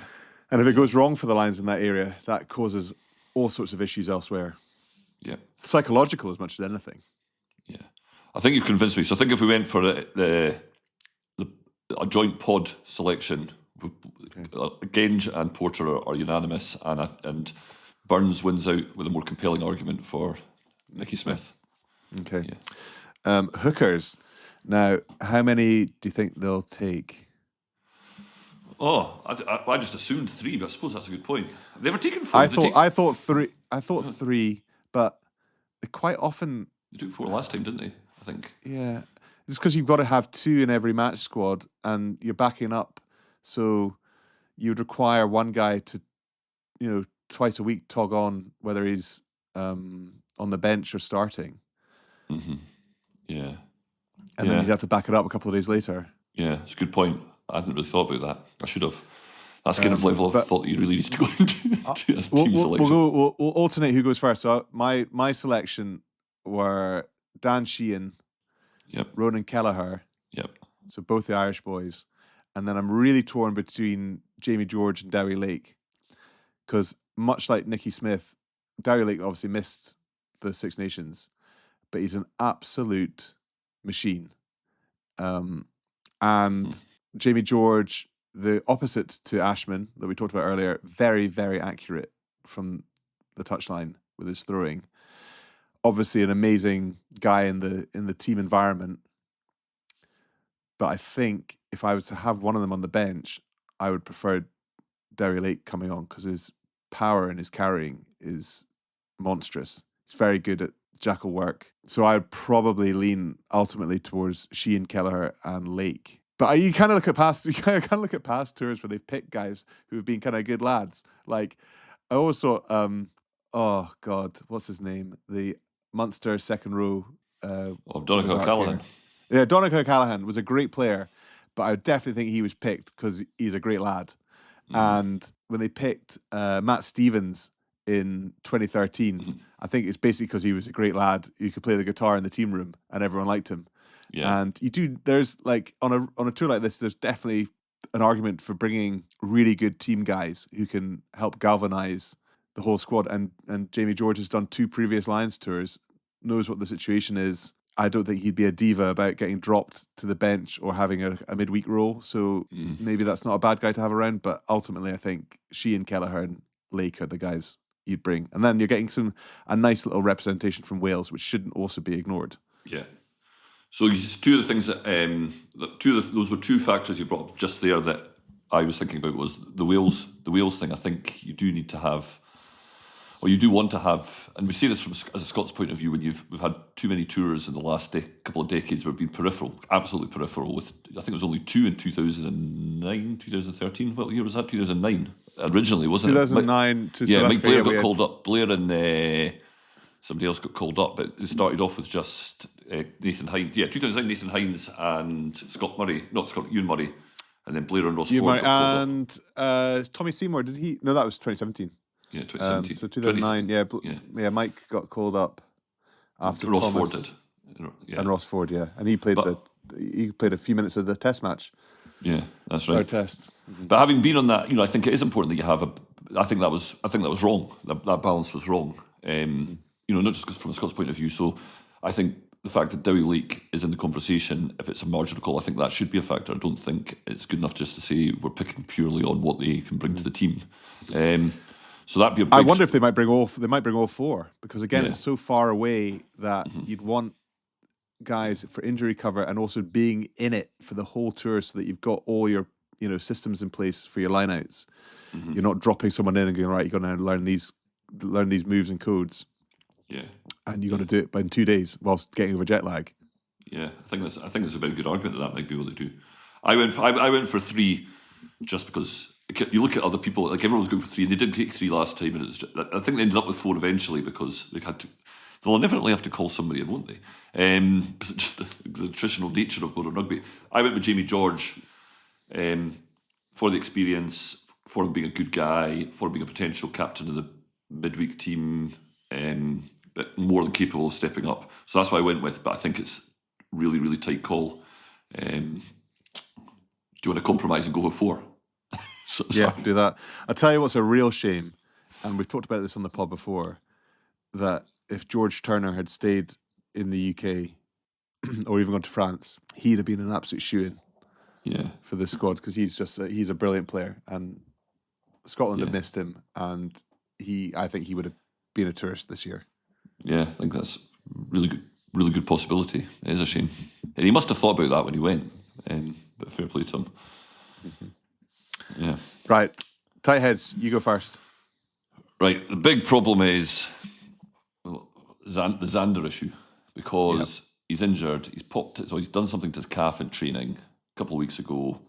Speaker 1: And if it goes wrong for the Lions in that area, that causes all sorts of issues elsewhere.
Speaker 5: Yeah.
Speaker 1: Psychological as much as anything.
Speaker 5: Yeah. I think you've convinced me. So I think if we went for a joint pod selection, Genge and Porter are unanimous, and Burns wins out with a more compelling argument for Nicky Smith.
Speaker 1: Okay. Yeah. Hookers. Now, how many do you think they'll take?
Speaker 5: Oh, I just assumed 3, but I suppose that's a good point. Have they ever taken 4?
Speaker 1: I thought 3. I thought 3, but they quite often
Speaker 5: they took 4 last time, didn't they? I think.
Speaker 1: Yeah, it's because you've got to have 2 in every match squad, and you're backing up, so you would require one guy to, twice a week tog on, whether he's on the bench or starting.
Speaker 5: Mm-hmm. Yeah.
Speaker 1: And then you'd have to back it up a couple of days later.
Speaker 5: Yeah, it's a good point. I hadn't really thought about that. I should have. That's kind of level of thought that you really need to go into to a team selection.
Speaker 1: We'll alternate who goes first. So my selection were Dan Sheehan,
Speaker 5: Yep.
Speaker 1: Ronan Kelleher,
Speaker 5: Yep.
Speaker 1: so both the Irish boys, and then I'm really torn between Jamie George and Derry Lake, because much like Nicky Smith, Derry Lake obviously missed the Six Nations, but he's an absolute machine. And Jamie George, the opposite to Ashman that we talked about earlier, very, very accurate from the touchline with his throwing. Obviously an amazing guy in the team environment. But I think if I was to have one of them on the bench, I would prefer Derry Lake coming on, because his power and his carrying is monstrous. He's very good at jackal work. So I would probably lean ultimately towards Sheehan, Kelleher and Lake. But you kind of look at past tours where they've picked guys who have been kind of good lads. Like I always thought, oh God, what's his name? The Munster second row.
Speaker 5: Donegal O'Callaghan.
Speaker 1: Yeah, Donegal O'Callaghan was a great player, but I definitely think he was picked because he's a great lad. And when they picked Matt Stevens in 2013, I think it's basically because he was a great lad who could play the guitar in the team room and everyone liked him. Yeah. And there's like on a tour like this, there's definitely an argument for bringing really good team guys who can help galvanize the whole squad. And Jamie George has done 2 previous Lions tours, knows what the situation is. I don't think he'd be a diva about getting dropped to the bench or having a midweek role. So maybe that's not a bad guy to have around. But ultimately, I think Sheehan, Kelleher and Lake are the guys you'd bring. And then you're getting a nice little representation from Wales, which shouldn't also be ignored.
Speaker 5: Yeah. So two of the things that those were 2 factors you brought up just there that I was thinking about was the Wales thing. I think you do need to have, or you do want to have, and we say this as a Scots point of view, when we've had too many tours in the last couple of decades where we've been peripheral, absolutely peripheral. With I think it was only 2 in 2009, 2013. What year was that? 2009 originally, wasn't
Speaker 1: 2009
Speaker 5: it?
Speaker 1: to
Speaker 5: yeah,
Speaker 1: South
Speaker 5: Mike Blair
Speaker 1: Africa,
Speaker 5: got called up. Blair and somebody else got called up, but it started off with just Nathan Hines. Yeah, 2009 Nathan Hines and Ewan Murray, and then Blair and Ross Ford got called
Speaker 1: and Tommy Seymour. Did he? No, that was 2017.
Speaker 5: Yeah, 2017.
Speaker 1: So 2009, yeah, Mike got called up after
Speaker 5: Ross
Speaker 1: Thomas
Speaker 5: Ford did. Yeah.
Speaker 1: And Ross Ford, yeah, and he played a few minutes of the Test match.
Speaker 5: Yeah, that's right.
Speaker 1: Test.
Speaker 5: But having been on that, I think it is important that you have I think that was wrong. That balance was wrong. Not just from a Scots point of view. So I think the fact that Derry Lake is in the conversation, if it's a marginal call, I think that should be a factor. I don't think it's good enough just to say we're picking purely on what they can bring to the team. So that'd be a big...
Speaker 1: I wonder if they might bring all 4, because again, it's so far away that you'd want guys for injury cover and also being in it for the whole tour, so that you've got all your systems in place for your lineouts. You're not dropping someone in and going, right, you've got to learn these moves and codes.
Speaker 5: Yeah,
Speaker 1: and you got to do it in 2 days whilst getting over jet lag.
Speaker 5: Yeah, I think there's a very good argument that might be able to do. I went for 3 just because you look at other people, like everyone's going for 3, and they did take 3 last time, and I think they ended up with 4 eventually because they had to. They'll inevitably have to call somebody in, won't they? Just the traditional nature of modern rugby. I went with Jamie George for the experience, for him being a good guy, for him being a potential captain of the midweek team, but more than capable of stepping up. So that's what I went with, but I think it's really, really tight call. Do you want to compromise and go with 4?
Speaker 1: Yeah, do that. I'll tell you what's a real shame, and we've talked about this on the pod before, that if George Turner had stayed in the UK or even gone to France, he'd have been an absolute shoo-in for the squad, because he's a brilliant player, and Scotland have missed him, and I think he would have been a tourist this year. Yeah,
Speaker 5: I think that's really good possibility. It is a shame, and he must have thought about that when he went. But fair play to him. Yeah.
Speaker 1: Right, tight heads. You go first.
Speaker 5: Right. The big problem is the Xander issue, because he's injured. He's done something to his calf in training a couple of weeks ago.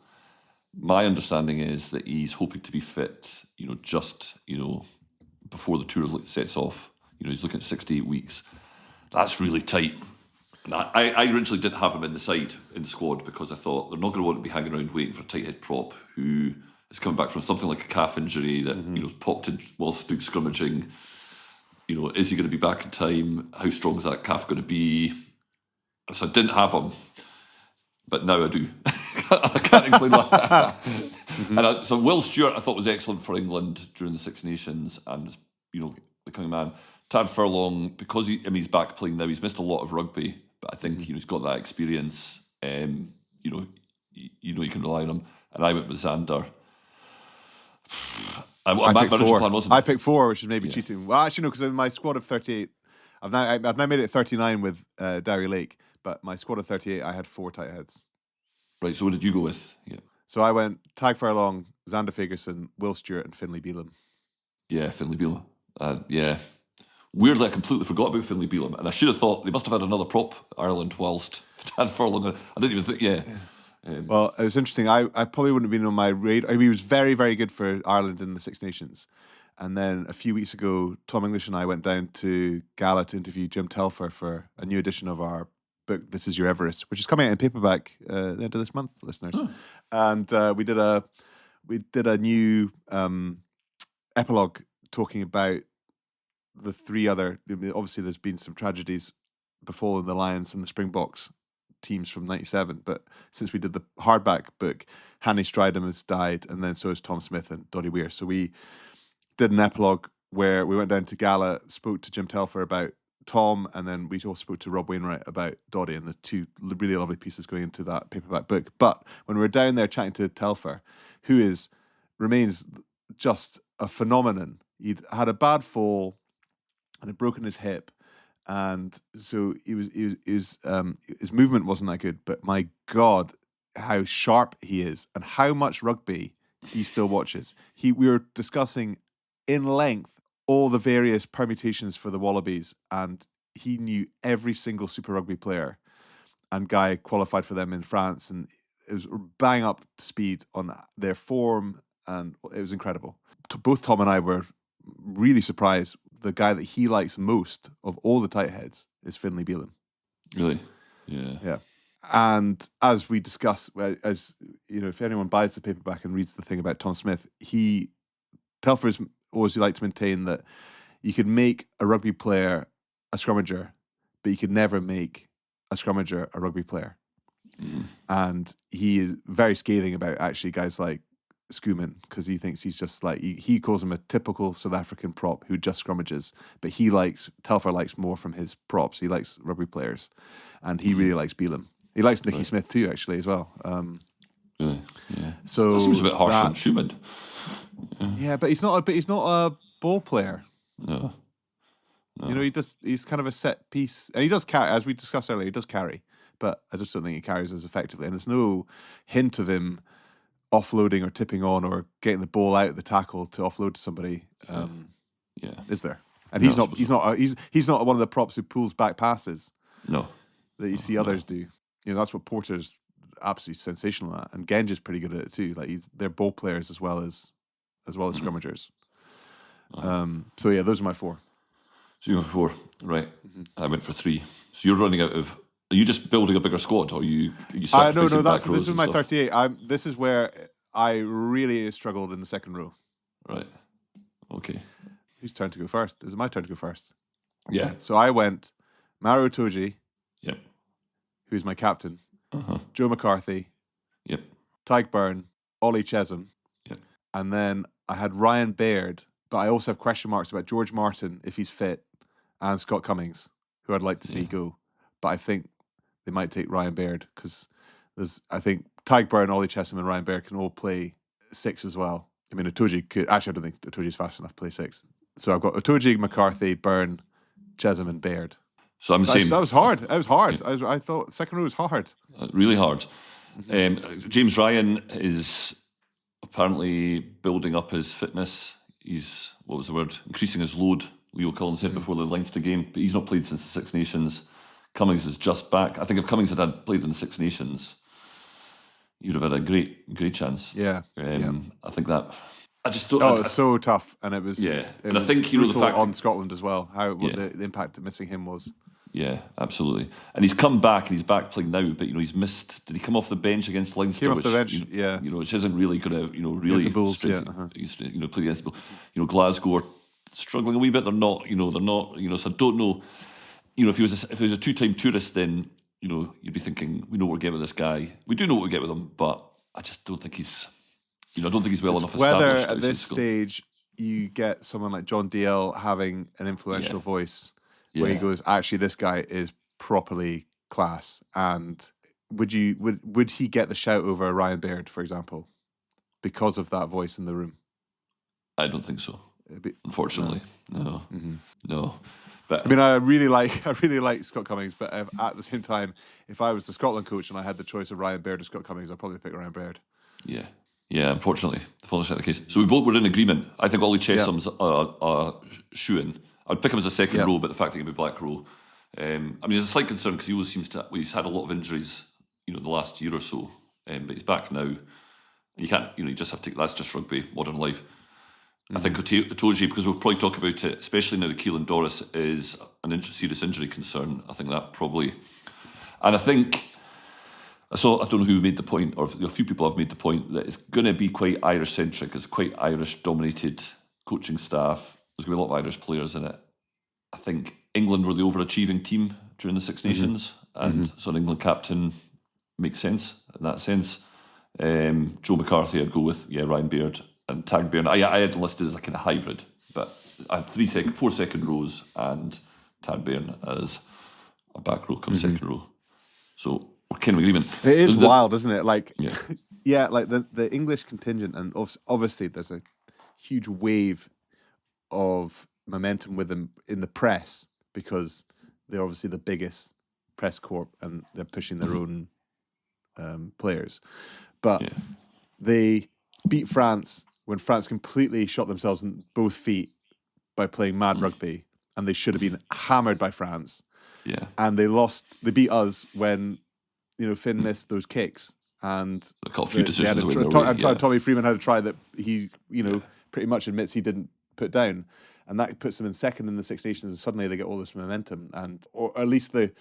Speaker 5: My understanding is that he's hoping to be fit, just before the tour sets off. He's looking at 6 to 8 weeks. That's really tight. And I originally didn't have him in the squad because I thought they're not going to want to be hanging around waiting for a tight head prop who is coming back from something like a calf injury that popped in whilst doing scrimmaging. Is he going to be back in time? How strong is that calf going to be? So I didn't have him, but now I do. I can't explain why. So Will Stewart I thought was excellent for England during the Six Nations, and the coming man. Tad Furlong, because he's back playing now, he's missed a lot of rugby, but I think he's got that experience. You can rely on him. And I went with Xander.
Speaker 1: I picked 4, which is maybe cheating. Well, actually, no, because in my squad of 38, I've now made it 39 with Derry Lake, but my squad of 38, I had 4 tight heads.
Speaker 5: Right, so what did you go with? Yeah.
Speaker 1: So I went Tag Furlong, Xander Fagerson, Will Stewart, and Finlay Bealham.
Speaker 5: Yeah, Finlay Bealham. Yeah. Weirdly, I completely forgot about Finlay Bealham, and I should have thought they must have had another prop, Ireland, whilst Tad Furlong. I didn't even think,
Speaker 1: Well, it was interesting. I probably wouldn't have been on my radar. He was very, very good for Ireland in the Six Nations. And then a few weeks ago, Tom English and I went down to Gala to interview Jim Telfer for a new edition of our book, This Is Your Everest, which is coming out in paperback the end of this month, listeners. And we did a new epilogue talking about the 3 other. Obviously, there's been some tragedies befalling the Lions and the Springboks teams from 97, but since we did the hardback book, Hanny Stridham has died, and then so has Tom Smith and Doddy Weir. So we did an epilogue where we went down to Gala, spoke to Jim Telfer about Tom, and then we also spoke to Rob Wainwright about Doddy, and the 2 really lovely pieces going into that paperback book. But when we were down there chatting to Telfer, who remains just a phenomenon, he'd had a bad fall and had broken his hip. And so he was his movement wasn't that good, but my God, how sharp he is and how much rugby he still watches. We were discussing in length all the various permutations for the Wallabies, and he knew every single Super Rugby player. And Guy qualified for them in France, and it was bang up to speed on their form, and it was incredible. Both Tom and I were really surprised. The guy that he likes most of all the tight heads is Finlay Bealham.
Speaker 5: Really? Yeah.
Speaker 1: Yeah. And as we discuss, if anyone buys the paperback and reads the thing about Tom Smith, Telfer's always liked to maintain that you could make a rugby player a scrummager, but you could never make a scrummager a rugby player. And he is very scathing about actually guys like Schoeman, because he thinks he's just like, he calls him a typical South African prop who just scrummages, but Telfer likes more from his props. He likes rugby players, and he really likes Bealham. He likes Nicky Smith too, actually, as well.
Speaker 5: Really? Yeah.
Speaker 1: So
Speaker 5: that seems a bit harsh on Schoeman.
Speaker 1: Yeah, but he's not a ball player.
Speaker 5: No.
Speaker 1: He's kind of a set piece, and he does carry, as we discussed earlier. He does carry, but I just don't think he carries as effectively. And there's no hint of him offloading or tipping on or getting the ball out of the tackle to offload to somebody. Is there? And he's not one of the props who pulls back passes.
Speaker 5: No,
Speaker 1: that you see others do. That's what Porter's absolutely sensational at, and Genge is pretty good at it too. Like they're ball players as well as scrummagers. So yeah, those are my 4.
Speaker 5: So you went for 4, right? I went for 3. So you're running out of. Are you just building a bigger squad, or you
Speaker 1: no. This is my 38. This is where I really struggled in the second row.
Speaker 5: Right. Okay.
Speaker 1: Whose turn to go first? Is it my turn to go first?
Speaker 5: Yeah.
Speaker 1: So I went Maro Itoje.
Speaker 5: Yep.
Speaker 1: Who's my captain? Joe McCarthy.
Speaker 5: Yep.
Speaker 1: Tyke Byrne. Ollie Chesham.
Speaker 5: Yep.
Speaker 1: And then I had Ryan Baird, but I also have question marks about George Martin if he's fit, and Scott Cummings, who I'd like to see go. But I think they might take Ryan Baird, because I think Tyke Byrne, Ollie Chesham, and Ryan Baird can all play 6 as well. I mean, Itoje could. Actually, I don't think Itoje's fast enough to play 6. So I've got Itoje, McCarthy, Byrne, Chesham, and Baird.
Speaker 5: So I'm the same.
Speaker 1: That was hard. Yeah. I thought second row was hard.
Speaker 5: Really hard. James Ryan is apparently building up his fitness. He's, increasing his load. Leo Cullen said before the Leinster game, but he's not played since the Six Nations. Cummings is just back. I think if Cummings had played in the Six Nations, you'd have had a great chance.
Speaker 1: Yeah.
Speaker 5: I think that. I just don't.
Speaker 1: It's so tough, and it was.
Speaker 5: Yeah,
Speaker 1: it
Speaker 5: and I think
Speaker 1: brutal
Speaker 5: the fact
Speaker 1: on Scotland as well. The impact of missing him was.
Speaker 5: Yeah, absolutely. And he's come back, and he's back playing now. But he's missed. Did he come off the bench against Leinster?
Speaker 1: Came off the bench, yeah.
Speaker 5: Which isn't really going to really
Speaker 1: the Bulls,
Speaker 5: strengthen. Play against the Bulls. Glasgow are struggling a wee bit. They're not. They're not. So I don't know. If he was a two-time tourist, then you'd be thinking, we know what we get with this guy. We do know what we get with him, but I just don't think he's. I don't think he's well enough established.
Speaker 1: Whether at this stage you get someone like John DL having an influential voice, where he goes, actually, this guy is properly class, and would he get the shout over Ryan Baird, for example, because of that voice in the room?
Speaker 5: I don't think so. Unfortunately, no. No. But
Speaker 1: I mean, I really like Scott Cummings, but at the same time, if I was the Scotland coach and I had the choice of Ryan Baird or Scott Cummings, I'd probably pick Ryan Baird.
Speaker 5: Yeah. Unfortunately, the following the case. So we both were in agreement. I think Ollie Chessum's a shoe-in. I'd pick him as a second row, but the fact that he'd be back row. I mean, there's a slight concern because he always seems to. He's had a lot of injuries, the last year or so. But he's back now. You can't. You just have to. That's just rugby, modern life. I think Itoje, because we'll probably talk about it, especially now that Keelan Doris is an serious injury concern. I think that probably, and I think. I don't know who made the point, or a few people have made the point that it's going to be quite Irish centric. It's quite Irish dominated coaching staff. There's going to be a lot of Irish players in it. I think England were the overachieving team during the Six Nations, and so an England captain makes sense in that sense. Joe McCarthy, I'd go with Ryan Baird and Tag Baird. I had listed as a kind of hybrid, but I had 4 second rows and Tag Baird as a back row comes second row. So we're kind of agreement.
Speaker 1: It is wild, isn't it? Like,
Speaker 5: yeah,
Speaker 1: like the English contingent, and obviously there's a huge wave of momentum with them in the press because they're obviously the biggest press corp and they're pushing their own players. But they beat France when France completely shot themselves in both feet by playing mad rugby, and they should have been hammered by France.
Speaker 5: Yeah,
Speaker 1: and they beat us when Finn missed those kicks, and
Speaker 5: a few decisions.
Speaker 1: Tommy Freeman had a try that he pretty much admits he didn't put down, and that puts them in second in the Six Nations. And suddenly they get all this momentum, or at least the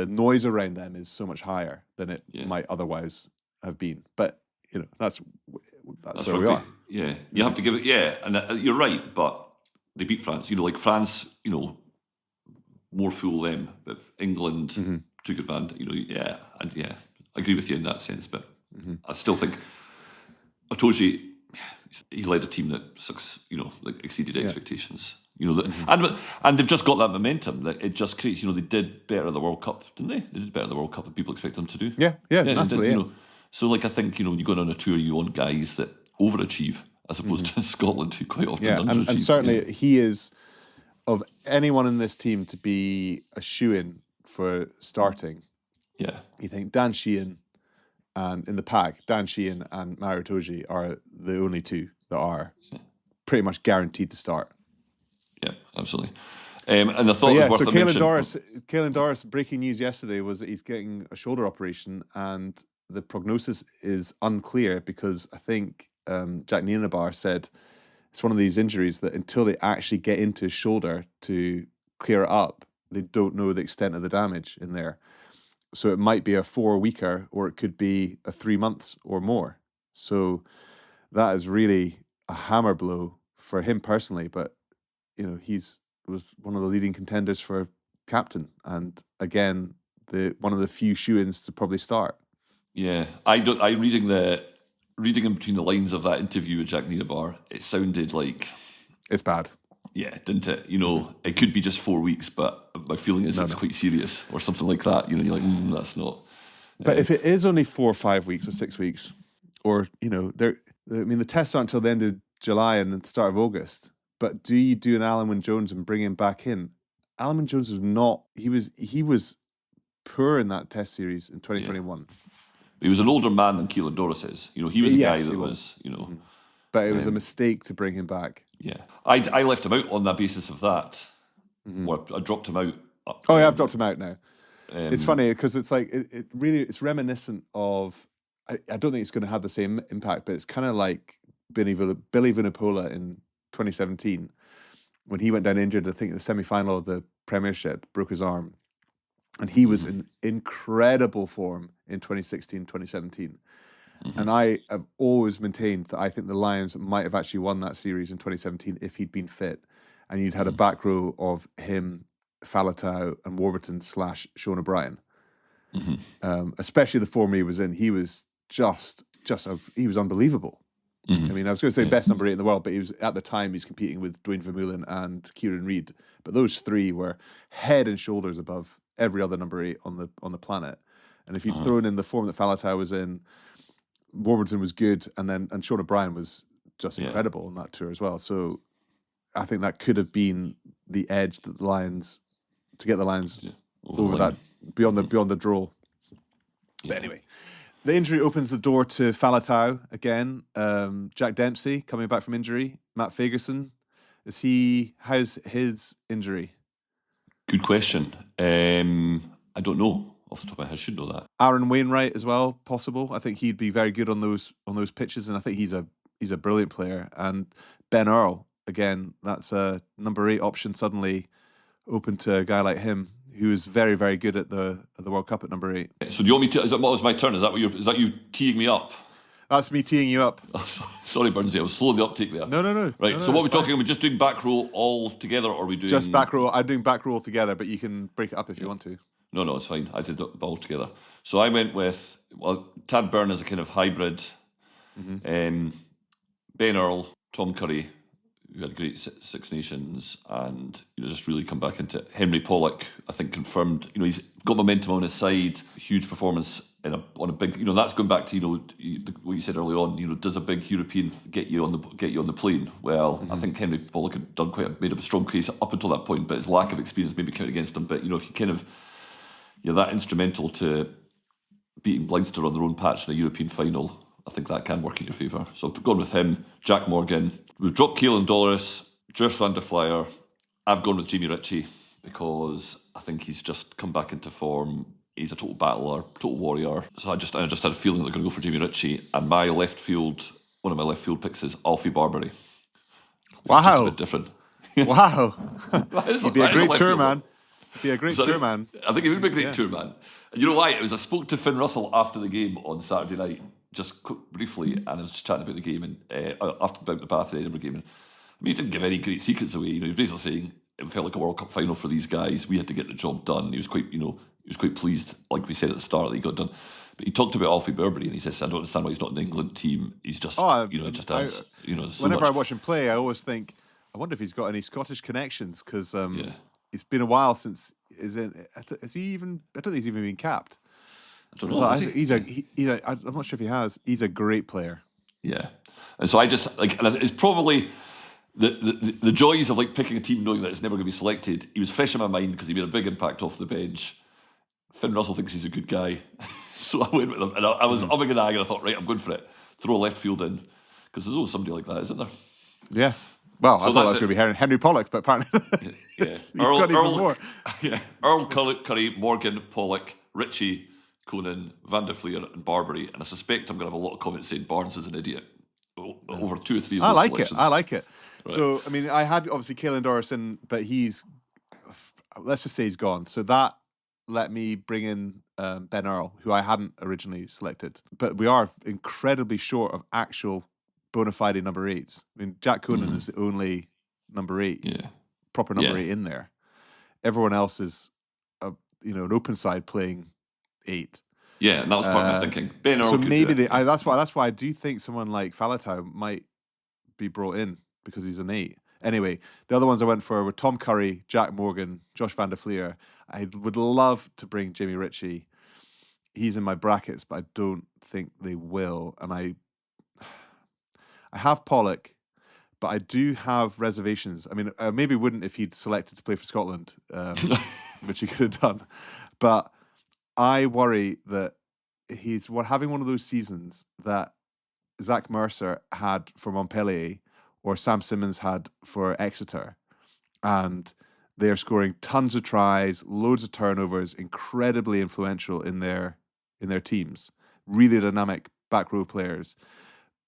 Speaker 1: noise around them is so much higher than it might otherwise have been. But that's where we are.
Speaker 5: Yeah, you have to give it. Yeah, and you're right, but they beat France. Like France, more fool them, but England took advantage. I agree with you in that sense. But I still think Itoje, he led a team that exceeded expectations. And they've just got that momentum that it just creates. They did better at the World Cup, didn't they? They did better at the World Cup than people expect them to do.
Speaker 1: Yeah, absolutely.
Speaker 5: So I think you go on a tour, you want guys that overachieve as opposed to Scotland, who quite often underachieve.
Speaker 1: And certainly he is, of anyone in this team to be a shoe-in for starting.
Speaker 5: Yeah,
Speaker 1: you think Dan Sheehan, and in the pack, Dan Sheehan and Maro Itoje are the only two that are pretty much guaranteed to start.
Speaker 5: Yeah, absolutely. And I thought it was worth
Speaker 1: Caelan Doris, breaking news yesterday was that he's getting a shoulder operation, and the prognosis is unclear because I think Jack Nienaber said it's one of these injuries that until they actually get into his shoulder to clear it up, they don't know the extent of the damage in there. So it might be a 4-weeker, or it could be a 3 months or more. So that is really a hammer blow for him personally. But was one of the leading contenders for captain, and again, one of the few shoe-ins to probably start.
Speaker 5: Yeah, reading in between the lines of that interview with Jack Nienaber, it sounded like
Speaker 1: it's bad.
Speaker 5: Yeah, didn't it? It could be just 4 weeks, but my feeling is it's quite serious or something like that. You're like, that's not.
Speaker 1: But if it is only 4 or 5 weeks or 6 weeks, or the tests aren't until the end of July and the start of August. But do you do an Alan Wynne-Jones and bring him back in? Alan Wynne-Jones was not. He was poor in that test series in 2021.
Speaker 5: Yeah. He was an older man than Keelan Doris is. He was a guy that was.
Speaker 1: But it was a mistake to bring him back.
Speaker 5: Yeah, I left him out on that basis of that. Or I dropped him out.
Speaker 1: I've dropped him out now. It's funny because it's like it really it's reminiscent of. I don't think it's going to have the same impact, but it's kind of like Billy Vunipola in 2017 when he went down injured. I think in the semi-final of the Premiership, broke his arm, and he was in incredible form in 2016, 2017. And I have always maintained that I think the Lions might have actually won that series in 2017 if he'd been fit, and you'd had a back row of him, Faletau, and Warburton / Sean O'Brien. Especially the form he was in, he was he was unbelievable. I mean, I was going to say best number 8 in the world, but he was at the time he's competing with Dwayne Vermeulen and Kieran Reid. But those three were head and shoulders above every other number 8 on the planet. And if you'd thrown in the form that Faletau was in, Warburton was good, and Sean O'Brien was just incredible on that tour as well. So I think that could have been the edge that the Lions to get the Lions over that beyond the draw. But anyway, the injury opens the door to Faletau again. Jack Dempsey coming back from injury. Matt Fagerson, how's his injury?
Speaker 5: Good question. I don't know off the top of my head. I should know that.
Speaker 1: Aaron Wainwright as well, possible. I think he'd be very good on those pitches, and I think he's a brilliant player. And Ben Earl, again, that's a number 8 option suddenly open to a guy like him, who is very, very good at the World Cup at number 8.
Speaker 5: So do you want me to? Is that my turn? Is that you teeing me up?
Speaker 1: That's me teeing you up.
Speaker 5: Oh, sorry, Burnsy, I was slow in the uptake there.
Speaker 1: No.
Speaker 5: Right.
Speaker 1: No,
Speaker 5: so what are we
Speaker 1: fine.
Speaker 5: talking? Are we just doing back row all together, or are we doing
Speaker 1: Just back row? I'm doing back row all together, but you can break it up if you want to.
Speaker 5: No, it's fine. I did it all together. So I went with Tad Byrne as a kind of hybrid. Ben Earl, Tom Curry, who had great Six Nations, and just really come back into it. Henry Pollock, I think, confirmed. He's got momentum on his side. Huge performance on a big. That's going back to what you said early on. Does a big European get you on the plane? Well, I think Henry Pollock had made a strong case up until that point, but his lack of experience maybe counted against him. But if you kind of you're that instrumental to beating Leinster on their own patch in a European final, I think that can work in your favour. So I've gone with him, Jack Morgan. We've dropped Caelan Doris, Josh van der Flier. I've gone with Jamie Ritchie because I think he's just come back into form. He's a total battler, total warrior. So I just had a feeling they're going to go for Jamie Ritchie. And one of my left field picks is Alfie Barbary.
Speaker 1: Wow.
Speaker 5: Just a bit different.
Speaker 1: Wow.
Speaker 5: He'd
Speaker 1: be a great tour man. Be a great tour man.
Speaker 5: I think he would be a great tour man. And you know why? I spoke to Finn Russell after the game on Saturday night, just briefly, and I was just chatting about the game and after about the Bath and Edinburgh game. And he didn't give any great secrets away. He was basically saying it felt like a World Cup final for these guys. We had to get the job done. He was quite pleased, like we said at the start, that he got done. But he talked about Alfie Barbary, and he says, "I don't understand why he's not in the England team. He's just, just adds, so
Speaker 1: whenever
Speaker 5: much."
Speaker 1: I watch him play, I always think, I wonder if he's got any Scottish connections because it's been a while since is he even? I don't think he's even been capped.
Speaker 5: I don't know.
Speaker 1: I'm not sure if he has. He's a great player.
Speaker 5: Yeah, and so I just and it's probably the joys of picking a team knowing that it's never going to be selected. He was fresh in my mind because he made a big impact off the bench. Finn Russell thinks he's a good guy, so I went with him. And I was umming and ahhing, and I thought, right, I'm going for it. Throw a left field in because there's always somebody like that, isn't there?
Speaker 1: Yeah. Well, I thought that was going to be Henry Pollock, but apparently you've got even more.
Speaker 5: Yeah, Earl, Curry, Morgan, Pollock, Ritchie, Conan, Van der Flier and Barbary. And I suspect I'm going to have a lot of comments saying Barnes is an idiot over 2 or 3 of those selections.
Speaker 1: I like it.
Speaker 5: Right.
Speaker 1: So, I mean, I had obviously Caelan Doris in, but let's just say he's gone. So that let me bring in Ben Earl, who I hadn't originally selected. But we are incredibly short of actual bona fide number 8s. I mean, Jack Conan is the only number 8, proper number 8 in there. Everyone else is, an open side playing 8.
Speaker 5: Yeah, and that was part of my thinking. Ben Earl.
Speaker 1: So maybe that's why I do think someone like Faletau might be brought in because he's an 8. Anyway, the other ones I went for were Tom Curry, Jack Morgan, Josh van der Flier. I would love to bring Jamie Ritchie. He's in my brackets, but I don't think they will. And I have Pollock, but I do have reservations. I mean, I maybe wouldn't if he'd selected to play for Scotland, which he could have done. But I worry that he's having one of those seasons that Zach Mercer had for Montpellier or Sam Simmons had for Exeter. And they're scoring tons of tries, loads of turnovers, incredibly influential in their teams. Really dynamic back row players.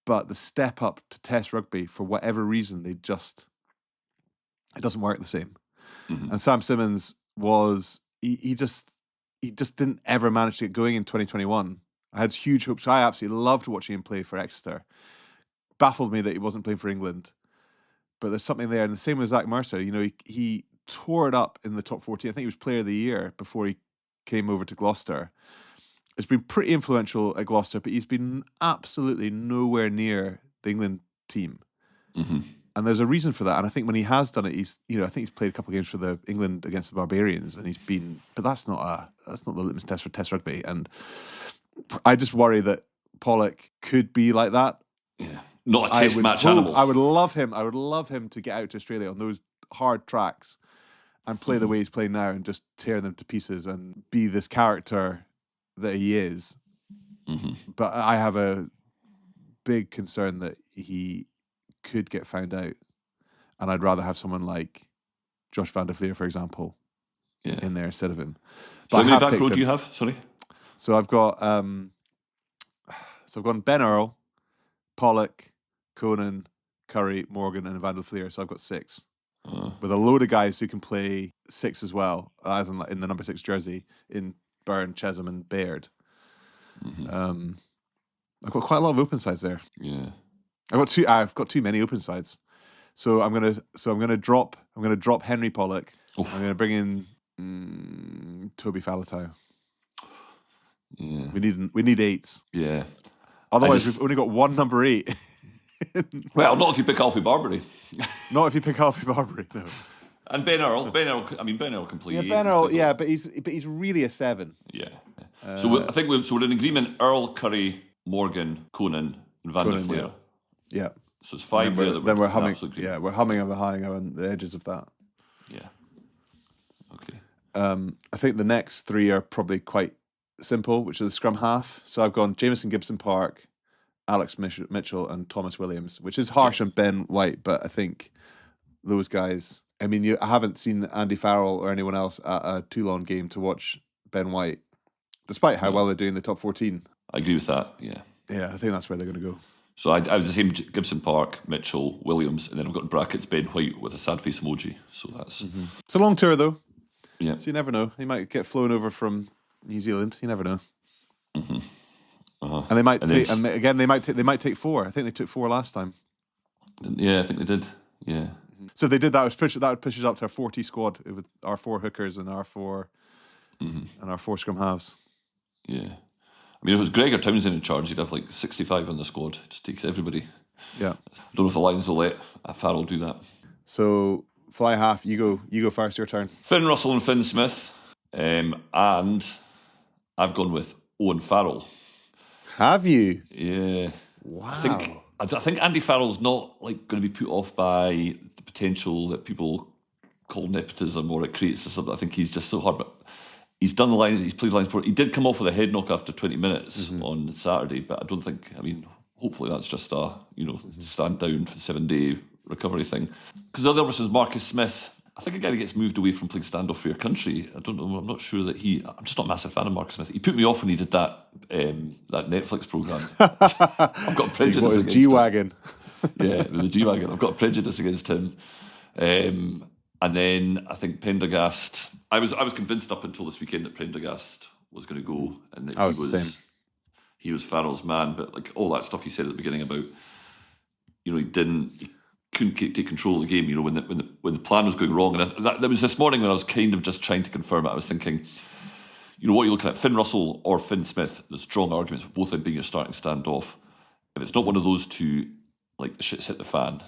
Speaker 1: But the step up to Test rugby, for whatever reason, it doesn't work the same. And Sam Simmons was he just didn't ever manage to get going in 2021. I had huge hopes. I absolutely loved watching him play for Exeter. Baffled me that he wasn't playing for England, but there's something there. And the same with Zach Mercer. You know, he tore it up in the top 14. I think he was Player of the Year before he came over to Gloucester. It's been pretty influential at Gloucester, but he's been absolutely nowhere near the England team. And there's a reason for that. And I think when he has done it, I think he's played a couple of games for the England against the Barbarians, and but that's not the litmus test for Test rugby. And I just worry that Pollock could be like that.
Speaker 5: Yeah, not a Test match animal.
Speaker 1: I would love him to get out to Australia on those hard tracks and play the way he's playing now and just tear them to pieces and be this character that he is. But I have a big concern that he could get found out, and I'd rather have someone like Josh van der Fleer, for example, in there instead of him. But
Speaker 5: so how many back row do you have? Sorry.
Speaker 1: So I've got I've gone Ben Earl, Pollock, Conan, Curry, Morgan, and Van der Fleer. So I've got 6 with a load of guys who can play 6 as well, as in the number 6 jersey in Byrne, Chesham, and Baird. I've got quite a lot of open sides there.
Speaker 5: Yeah.
Speaker 1: I've got too many open sides, so I'm gonna drop Henry Pollock. I'm gonna bring in Toby Faletau.
Speaker 5: Yeah,
Speaker 1: we need 8s.
Speaker 5: Yeah,
Speaker 1: otherwise we've only got one number 8.
Speaker 5: Well, not if you pick Alfie Barbary.
Speaker 1: Not if you pick Alfie Barbary. No.
Speaker 5: And Ben Earl. Ben Earl can play.
Speaker 1: Yeah, Ben Earl. Yeah, but he's really a 7.
Speaker 5: Yeah. So I think we're in agreement. Earl, Curry, Morgan, Conan, and Van der Fleer.
Speaker 1: Yeah.
Speaker 5: So it's 5 there.
Speaker 1: Then we're humming. Yeah, we're humming and behind on the edges of that.
Speaker 5: Yeah. Okay.
Speaker 1: I think the next 3 are probably quite simple, which is the scrum half. So I've gone Jameson Gibson Park, Alex Mitchell, and Thomas Williams, which is harsh on Ben White, but I think those guys. I mean, I haven't seen Andy Farrell or anyone else at a Toulon game to watch Ben White, despite how well they're doing in the top 14.
Speaker 5: I agree with that. Yeah.
Speaker 1: Yeah, I think that's where they're going to go.
Speaker 5: So I was the same: Gibson Park, Mitchell, Williams, and then I've got in brackets Ben White with a sad face emoji. So that's
Speaker 1: It's a long tour though.
Speaker 5: Yeah.
Speaker 1: So you never know. He might get flown over from New Zealand. You never know. And they might take. And again, they might take 4. I think they took 4 last time.
Speaker 5: Yeah, I think they did. Yeah.
Speaker 1: So if they did that. That would push us up to our 40 squad with our 4 hookers and our 4 scrum halves.
Speaker 5: Yeah. I mean, if it was Gregor Townsend in charge, he'd have like 65 on the squad. Just takes everybody.
Speaker 1: Yeah.
Speaker 5: I don't know if the Lions will let Farrell do that.
Speaker 1: So fly half. You go first. Your turn.
Speaker 5: Finn Russell and Finn Smith, and I've gone with Owen Farrell.
Speaker 1: Have you?
Speaker 5: Yeah.
Speaker 1: Wow.
Speaker 5: I think Andy Farrell's not like going to be put off by the potential that people call nepotism or it creates something. I think he's just so hard. But he's done the lines. He's played lines before. He did come off with a head knock after 20 minutes on Saturday, but I don't think. I mean, hopefully that's just a stand down for 7-day recovery thing. Because the other person is Marcus Smith. I think a guy that gets moved away from playing standoff for your country. I don't know. I'm not sure that I'm just not a massive fan of Marcus Smith. He put me off when he did that Netflix program. I've got a prejudice against
Speaker 1: G-Wagon.
Speaker 5: Yeah, with the G-Wagon. I've got a prejudice against him. And then I think Prendergast. I was convinced up until this weekend that Prendergast was going to go, and that he was Farrell's man. But like all that stuff he said at the beginning about, he couldn't take control of the game. When the plan was going wrong, and that was this morning when I was kind of just trying to confirm it. I was thinking, what you're looking at, Finn Russell or Finn Smith. There's strong arguments for both of them being your starting standoff. If it's not one of those two, like the shit's hit the fan,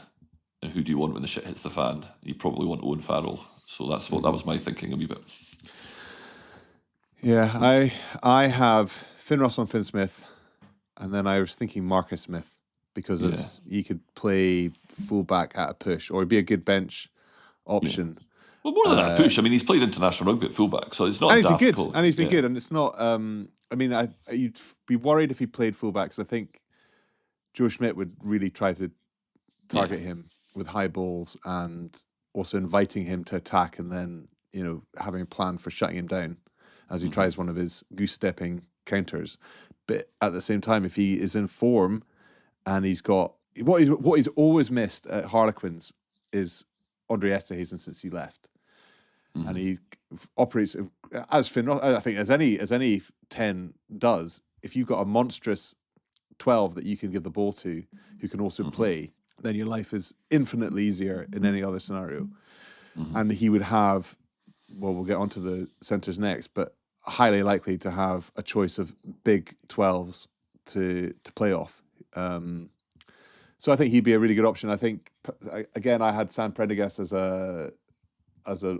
Speaker 5: and who do you want when the shit hits the fan? You probably want Owen Farrell. So that was my thinking a wee bit.
Speaker 1: Yeah, I have Finn Russell and Finn Smith, and then I was thinking Marcus Smith because he could play fullback at a push or be a good bench option.
Speaker 5: Yeah. Well, more than a push. I mean, he's played international rugby at fullback, so it's not.
Speaker 1: And he's been good. And he's been good, and it's not. You'd be worried if he played fullback because I think Joe Schmidt would really try to target him with high balls and also inviting him to attack, and then having a plan for shutting him down as he tries one of his goose-stepping counters. But at the same time, if he is in form and he's got what he's always missed at Harlequins is Andre Esterhuizen since he left. and he operates as Finn. I think as any 10 does. If you've got a monstrous 12 that you can give the ball to, who can also play, then your life is infinitely easier in any other scenario. And he would have, well, we'll get onto the centres next, but highly likely to have a choice of big 12s to play off. So I think he'd be a really good option. I think, again, I had Sam Prendergast as an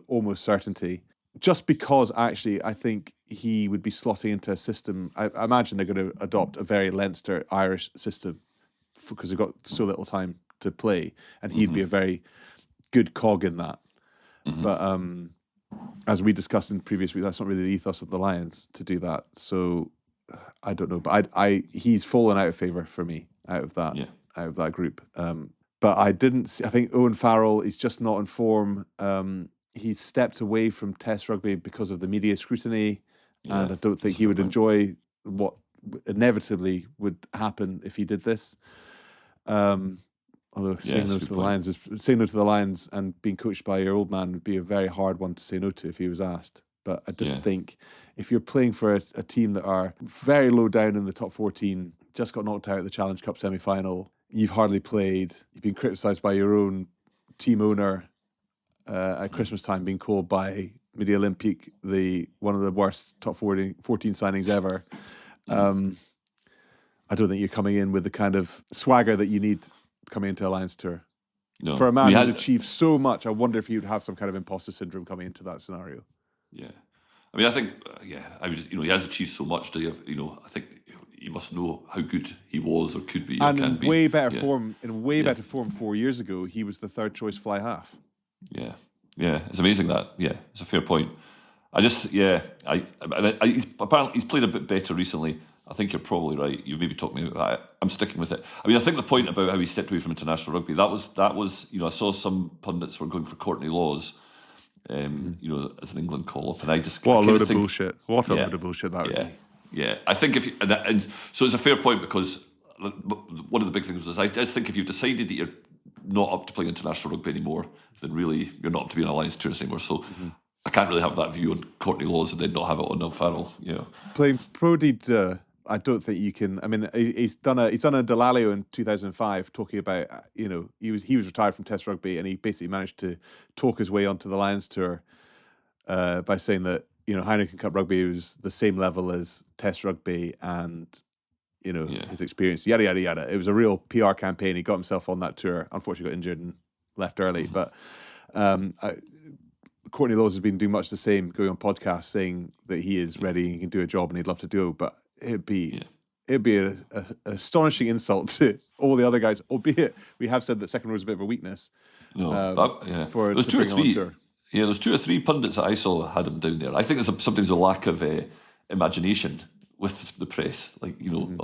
Speaker 1: almost certainty, just because actually I think he would be slotting into a system. I imagine they're going to adopt a very Leinster Irish system because they've got so little time to play, and he'd be a very good cog in that. But as we discussed in previous week, that's not really the ethos of the Lions to do that. So I don't know, but he's fallen out of favour for me out of that group. But I didn't see, I think Owen Farrell is just not in form. He's stepped away from Test rugby because of the media scrutiny, and I don't think he would enjoy what inevitably would happen if he did this. Although saying no to the Lions and being coached by your old man would be a very hard one to say no to if he was asked. But I just think if you're playing for a team that are very low down in the top 14, just got knocked out of the Challenge Cup semi-final, you've hardly played, you've been criticised by your own team owner at Christmas time, being called by Midi Olympique one of the worst top 14 signings ever. I don't think you're coming in with the kind of swagger that you need coming into a Lions tour. No. For a man who's achieved so much, I wonder if he would have some kind of imposter syndrome coming into that scenario.
Speaker 5: Yeah. I mean, I think, he has achieved so much. I think you must know how good he was or could be.
Speaker 1: And in way better form 4 years ago, he was the third choice fly half.
Speaker 5: Yeah. Yeah. It's amazing that. Yeah. It's a fair point. He's played a bit better recently. I think you're probably right. You maybe talked me about that. I'm sticking with it. I mean, I think the point about how he stepped away from international rugby, that was. I saw some pundits were going for Courtney Laws, as an England call-up, and I just
Speaker 1: what a load of bullshit. What a load of bullshit that would be.
Speaker 5: Yeah, I think if you, and so it's a fair point, because one of the big things is I just think if you've decided that you're not up to playing international rugby anymore, then really you're not up to be an Alliance tourist anymore. So. I can't really have that view on Courtney Laws and then not have it on O'Farrell.
Speaker 1: Playing Pro D2, I don't think you can. I mean, he's done a Delalio in 2005 talking about he was retired from Test rugby, and he basically managed to talk his way onto the Lions tour by saying that Heineken Cup rugby was the same level as Test rugby, and his experience, yada yada yada. It was a real PR campaign. He got himself on that tour. Unfortunately, got injured and left early, but. Courtney Laws has been doing much the same, going on podcasts saying that he is ready and he can do a job and he'd love to do it, but it'd be an astonishing insult to all the other guys, albeit we have said that second row is a bit of a weakness. For
Speaker 5: there's 2 or 3. Yeah, there's 2 or 3 pundits that I saw had him down there. I think there's sometimes a lack of imagination with the press. Like,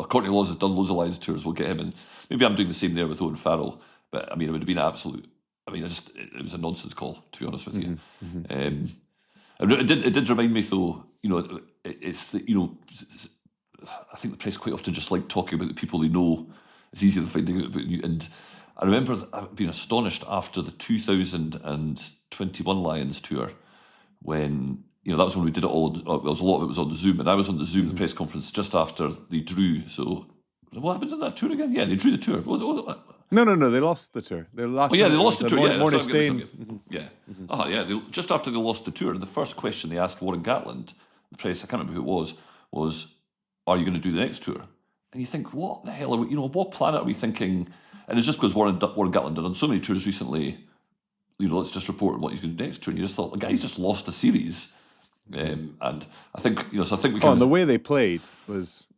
Speaker 5: Courtney Laws has done loads of Lions tours, we'll get him, and maybe I'm doing the same there with Owen Farrell, but I mean, it would have been absolute. I mean, it was a nonsense call, to be honest with you. It did remind me, though. It's I think the press quite often just like talking about the people they know. It's easier than finding out about you. And I remember being astonished after the 2021 Lions tour, when that was when we did it all. There was a lot of it was on Zoom, and I was on the Zoom the press conference just after they drew. So what happened to that tour again? Yeah, they drew the tour.
Speaker 1: No. They lost the tour. They lost
Speaker 5: the tour.
Speaker 1: Morning Stain.
Speaker 5: Just after they lost the tour, the first question they asked Warren Gatland, the press, I can't remember who it was, "Are you going to do the next tour?" And you think, what the hell are we? What planet are we thinking? And it's just because Warren Gatland had done so many tours recently. Let's just report on what he's going to do next tour. And you just thought, the guy's just lost a series. And I think so. I think we.
Speaker 1: And the way they played was.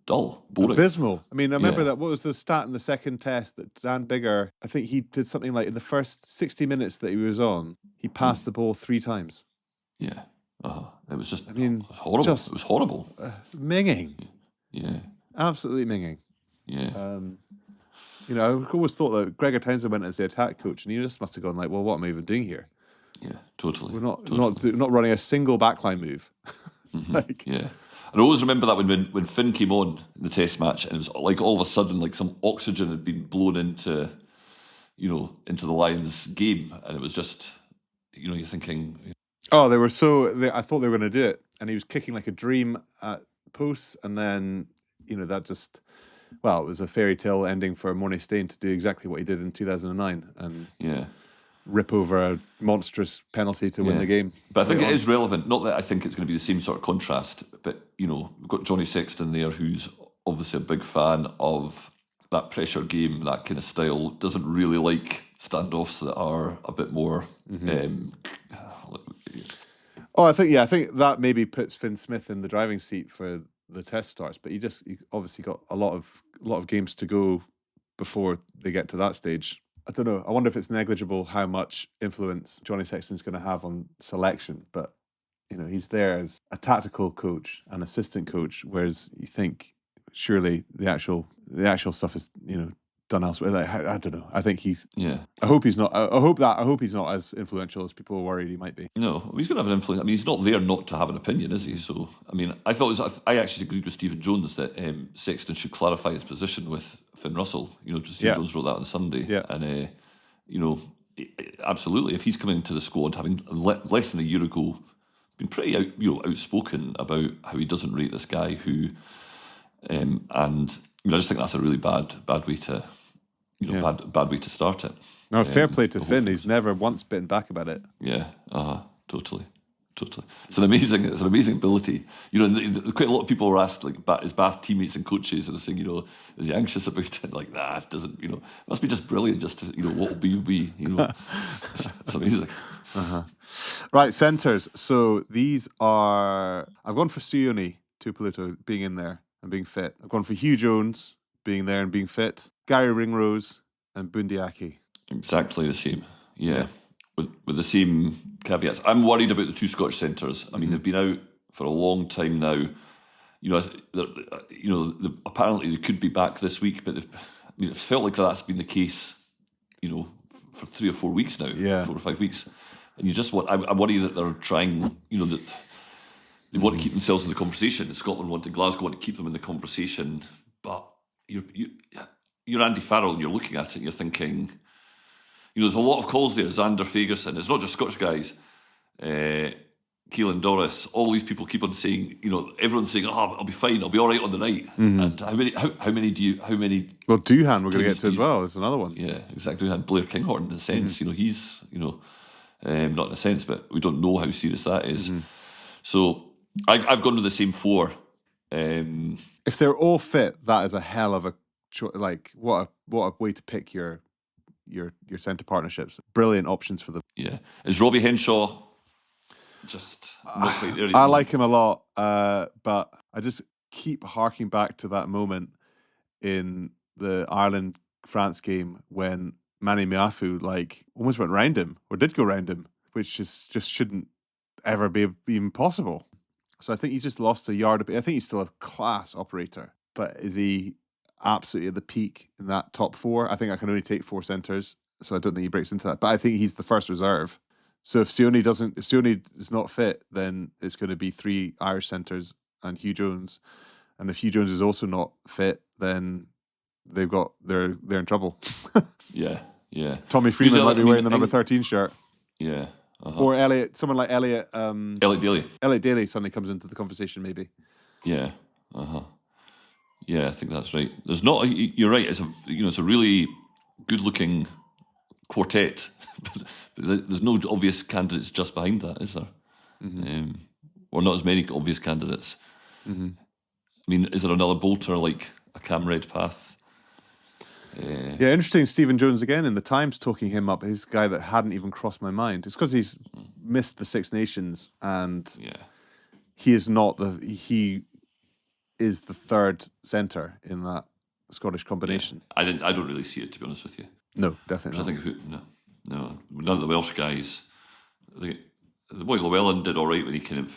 Speaker 5: Dull, boring.
Speaker 1: Abysmal. I mean, I remember that. What was the stat in the second test that Dan Biggar? I think he did something like in the first 60 minutes that he was on, he passed the ball 3 times. Yeah.
Speaker 5: It was just. I mean, horrible. It was horrible.
Speaker 1: Minging.
Speaker 5: Yeah.
Speaker 1: Absolutely minging.
Speaker 5: Yeah.
Speaker 1: I always thought that Gregor Townsend went as the attack coach, and he just must have gone like, "Well, what am I even doing here?"
Speaker 5: Yeah, totally.
Speaker 1: We're not running a single backline move.
Speaker 5: Yeah. I always remember that when Finn came on in the test match, and it was like all of a sudden like some oxygen had been blown into the Lions game, and it was just you're thinking,
Speaker 1: Oh, they were I thought they were going to do it, and he was kicking like a dream at posts, and then that just, well, it was a fairy tale ending for Mornay Stain to do exactly what he did in 2009 and
Speaker 5: yeah.
Speaker 1: rip over a monstrous penalty to win the game.
Speaker 5: But I think
Speaker 1: late
Speaker 5: it
Speaker 1: on.
Speaker 5: is relevant. Not that I think it's going to be the same sort of contrast, but we've got Johnny Sexton there, who's obviously a big fan of that pressure game, that kind of style. Doesn't really like standoffs that are a bit more.
Speaker 1: I think that maybe puts Finn Smith in the driving seat for the test starts, but he obviously got a lot of games to go before they get to that stage. I don't know. I wonder if it's negligible how much influence Johnny Sexton's going to have on selection, but he's there as a tactical coach, an assistant coach, whereas you think surely the actual stuff is done elsewhere. Like, I don't know. I think he's.
Speaker 5: Yeah.
Speaker 1: I hope he's not. I hope he's not as influential as people are worried he might be.
Speaker 5: No, he's going to have an influence. I mean, he's not there not to have an opinion, is he? So, I mean, I actually agreed with Stephen Jones that Sexton should clarify his position with Finn Russell. Stephen Jones wrote that on Sunday.
Speaker 1: Yeah.
Speaker 5: And, absolutely, if he's coming to the squad having less than a year ago been pretty outspoken about how he doesn't rate this guy who, and I just think that's a really bad way to, bad way to start it.
Speaker 1: No, fair play to Finn. He's never once bitten back about it.
Speaker 5: Yeah, totally. It's an amazing ability. Quite a lot of people were asked, like, his Bath teammates and coaches, and they're saying, is he anxious about it? Like, nah, it doesn't. Must be just brilliant. Just to, what will be. It's amazing.
Speaker 1: Right, centres. So these are. I've gone for Sione Tuipulotu being in there and being fit. I've gone for Hugh Jones being there and being fit. Gary Ringrose and Bundiaki.
Speaker 5: Exactly the same. Yeah. With the same caveats. I'm worried about the two Scottish centres. I mean, they've been out for a long time now. Apparently they could be back this week, but it felt like that's been the case, for 3 or 4 weeks now.
Speaker 1: Yeah.
Speaker 5: 4 or 5 weeks. And you just want. I worry that they're trying. That they want to keep themselves in the conversation. Scotland want Glasgow want to keep them in the conversation, but you're Andy Farrell and you're looking at it and you're thinking. There's a lot of calls there. Xander Fagerson. It's not just Scottish guys. Keelan Doris. All these people keep on saying. Everyone's saying, "Oh, I'll be fine. I'll be all right on the night." And how many do you? How many?
Speaker 1: Well, Doohan we're going to get to as well. There's another one.
Speaker 5: Yeah, exactly. Doohan, Blair Kinghorn. In a sense, he's not in a sense, but we don't know how serious that is. So I've gone with the same 4.
Speaker 1: If they're all fit, that is a hell of a what a way to pick your centre partnerships. Brilliant options for them.
Speaker 5: Yeah, is Robbie Henshaw just not quite there?
Speaker 1: I like him a lot, but I just keep harking back to that moment in the Ireland-France game when Manny Miafu almost went round him, or did go round him, which just shouldn't ever be even possible. So I think he's just lost a yard a bit. I think he's still a class operator, but is he absolutely at the peak in that top 4? I think I can only take 4 centres, so I don't think he breaks into that. But I think he's the first reserve. So if Sione is not fit, then it's going to be 3 Irish centres and Hugh Jones. And if Hugh Jones is also not fit, then they're in trouble.
Speaker 5: Yeah.
Speaker 1: Tommy Freeman might be wearing the number 13 shirt.
Speaker 5: Yeah.
Speaker 1: Or someone like Elliot.
Speaker 5: Elliot Daly.
Speaker 1: Elliot Daly suddenly comes into the conversation, maybe.
Speaker 5: Yeah. Yeah, I think that's right. There's not. You're right. It's a really good-looking quartet, but there's no obvious candidates just behind that, is there? Or not as many obvious candidates. I mean, is there another bolter like a Cam Redpath?
Speaker 1: Yeah, interesting. Stephen Jones again in the Times talking him up. He's a guy that hadn't even crossed my mind. It's because he's missed the Six Nations, and he is the third centre in that Scottish combination.
Speaker 5: Yeah. I don't really see it, to be honest with you.
Speaker 1: No, definitely not.
Speaker 5: I think no, none of the Welsh guys. I think the boy Llewellyn did all right when he kind of.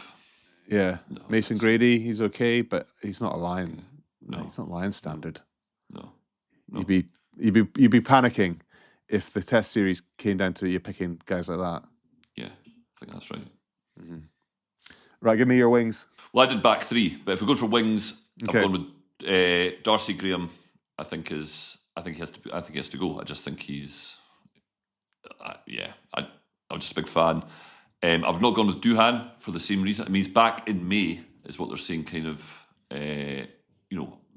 Speaker 1: Yeah,
Speaker 5: No,
Speaker 1: Mason Grady, he's okay, but he's not a Lion.
Speaker 5: No.
Speaker 1: He's not Lion standard.
Speaker 5: No.
Speaker 1: You'd be panicking if the Test series came down to you picking guys like that.
Speaker 5: Yeah, I think that's right.
Speaker 1: Right, give me your wings.
Speaker 5: Well, I did back 3, but if we're going for wings,
Speaker 1: Okay.
Speaker 5: I've gone with Darcy Graham. I think he has to go. I just think he's. I'm just a big fan. I've not gone with Duhan for the same reason. I mean, he's back in May, is what they're saying, kind of,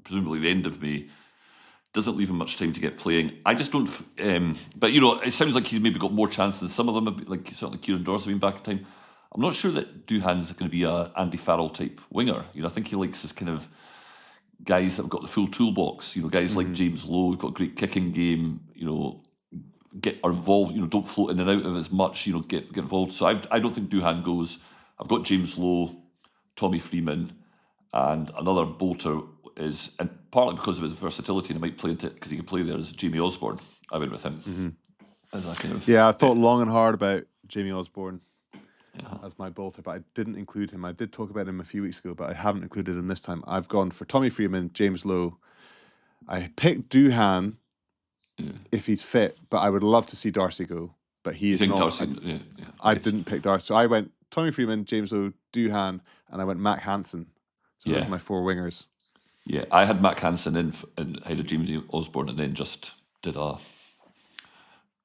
Speaker 5: presumably the end of May. Doesn't leave him much time to get playing. I just don't. But it sounds like he's maybe got more chance than some of them. Like certainly Kieran Dorsey being back in time. I'm not sure that Duhan's going to be a Andy Farrell type winger. I think he likes this kind of guys that have got the full toolbox. Guys like James Lowe, who've got a great kicking game. Are involved. Don't float in and out of as much. Get involved. So I don't think Duhan goes. I've got James Lowe, Tommy Freeman, and another bolter is, and partly because of his versatility, and I might play into it because he can play there, as Jamie Osborne. I went with him as a kind of.
Speaker 1: Yeah, I thought long and hard about Jamie Osborne as my bolter, but I didn't include him. I did talk about him a few weeks ago, but I haven't included him this time. I've gone for Tommy Freeman, James Lowe. I picked Duhan if he's fit, but I would love to see Darcy go. But he is not.
Speaker 5: Darcy,
Speaker 1: I didn't pick Darcy, so I went Tommy Freeman, James Lowe, Duhan, and I went Mac Hansen. So those are my four wingers.
Speaker 5: Yeah, I had Mac Hansen in ahead of James Osborne, and then just did a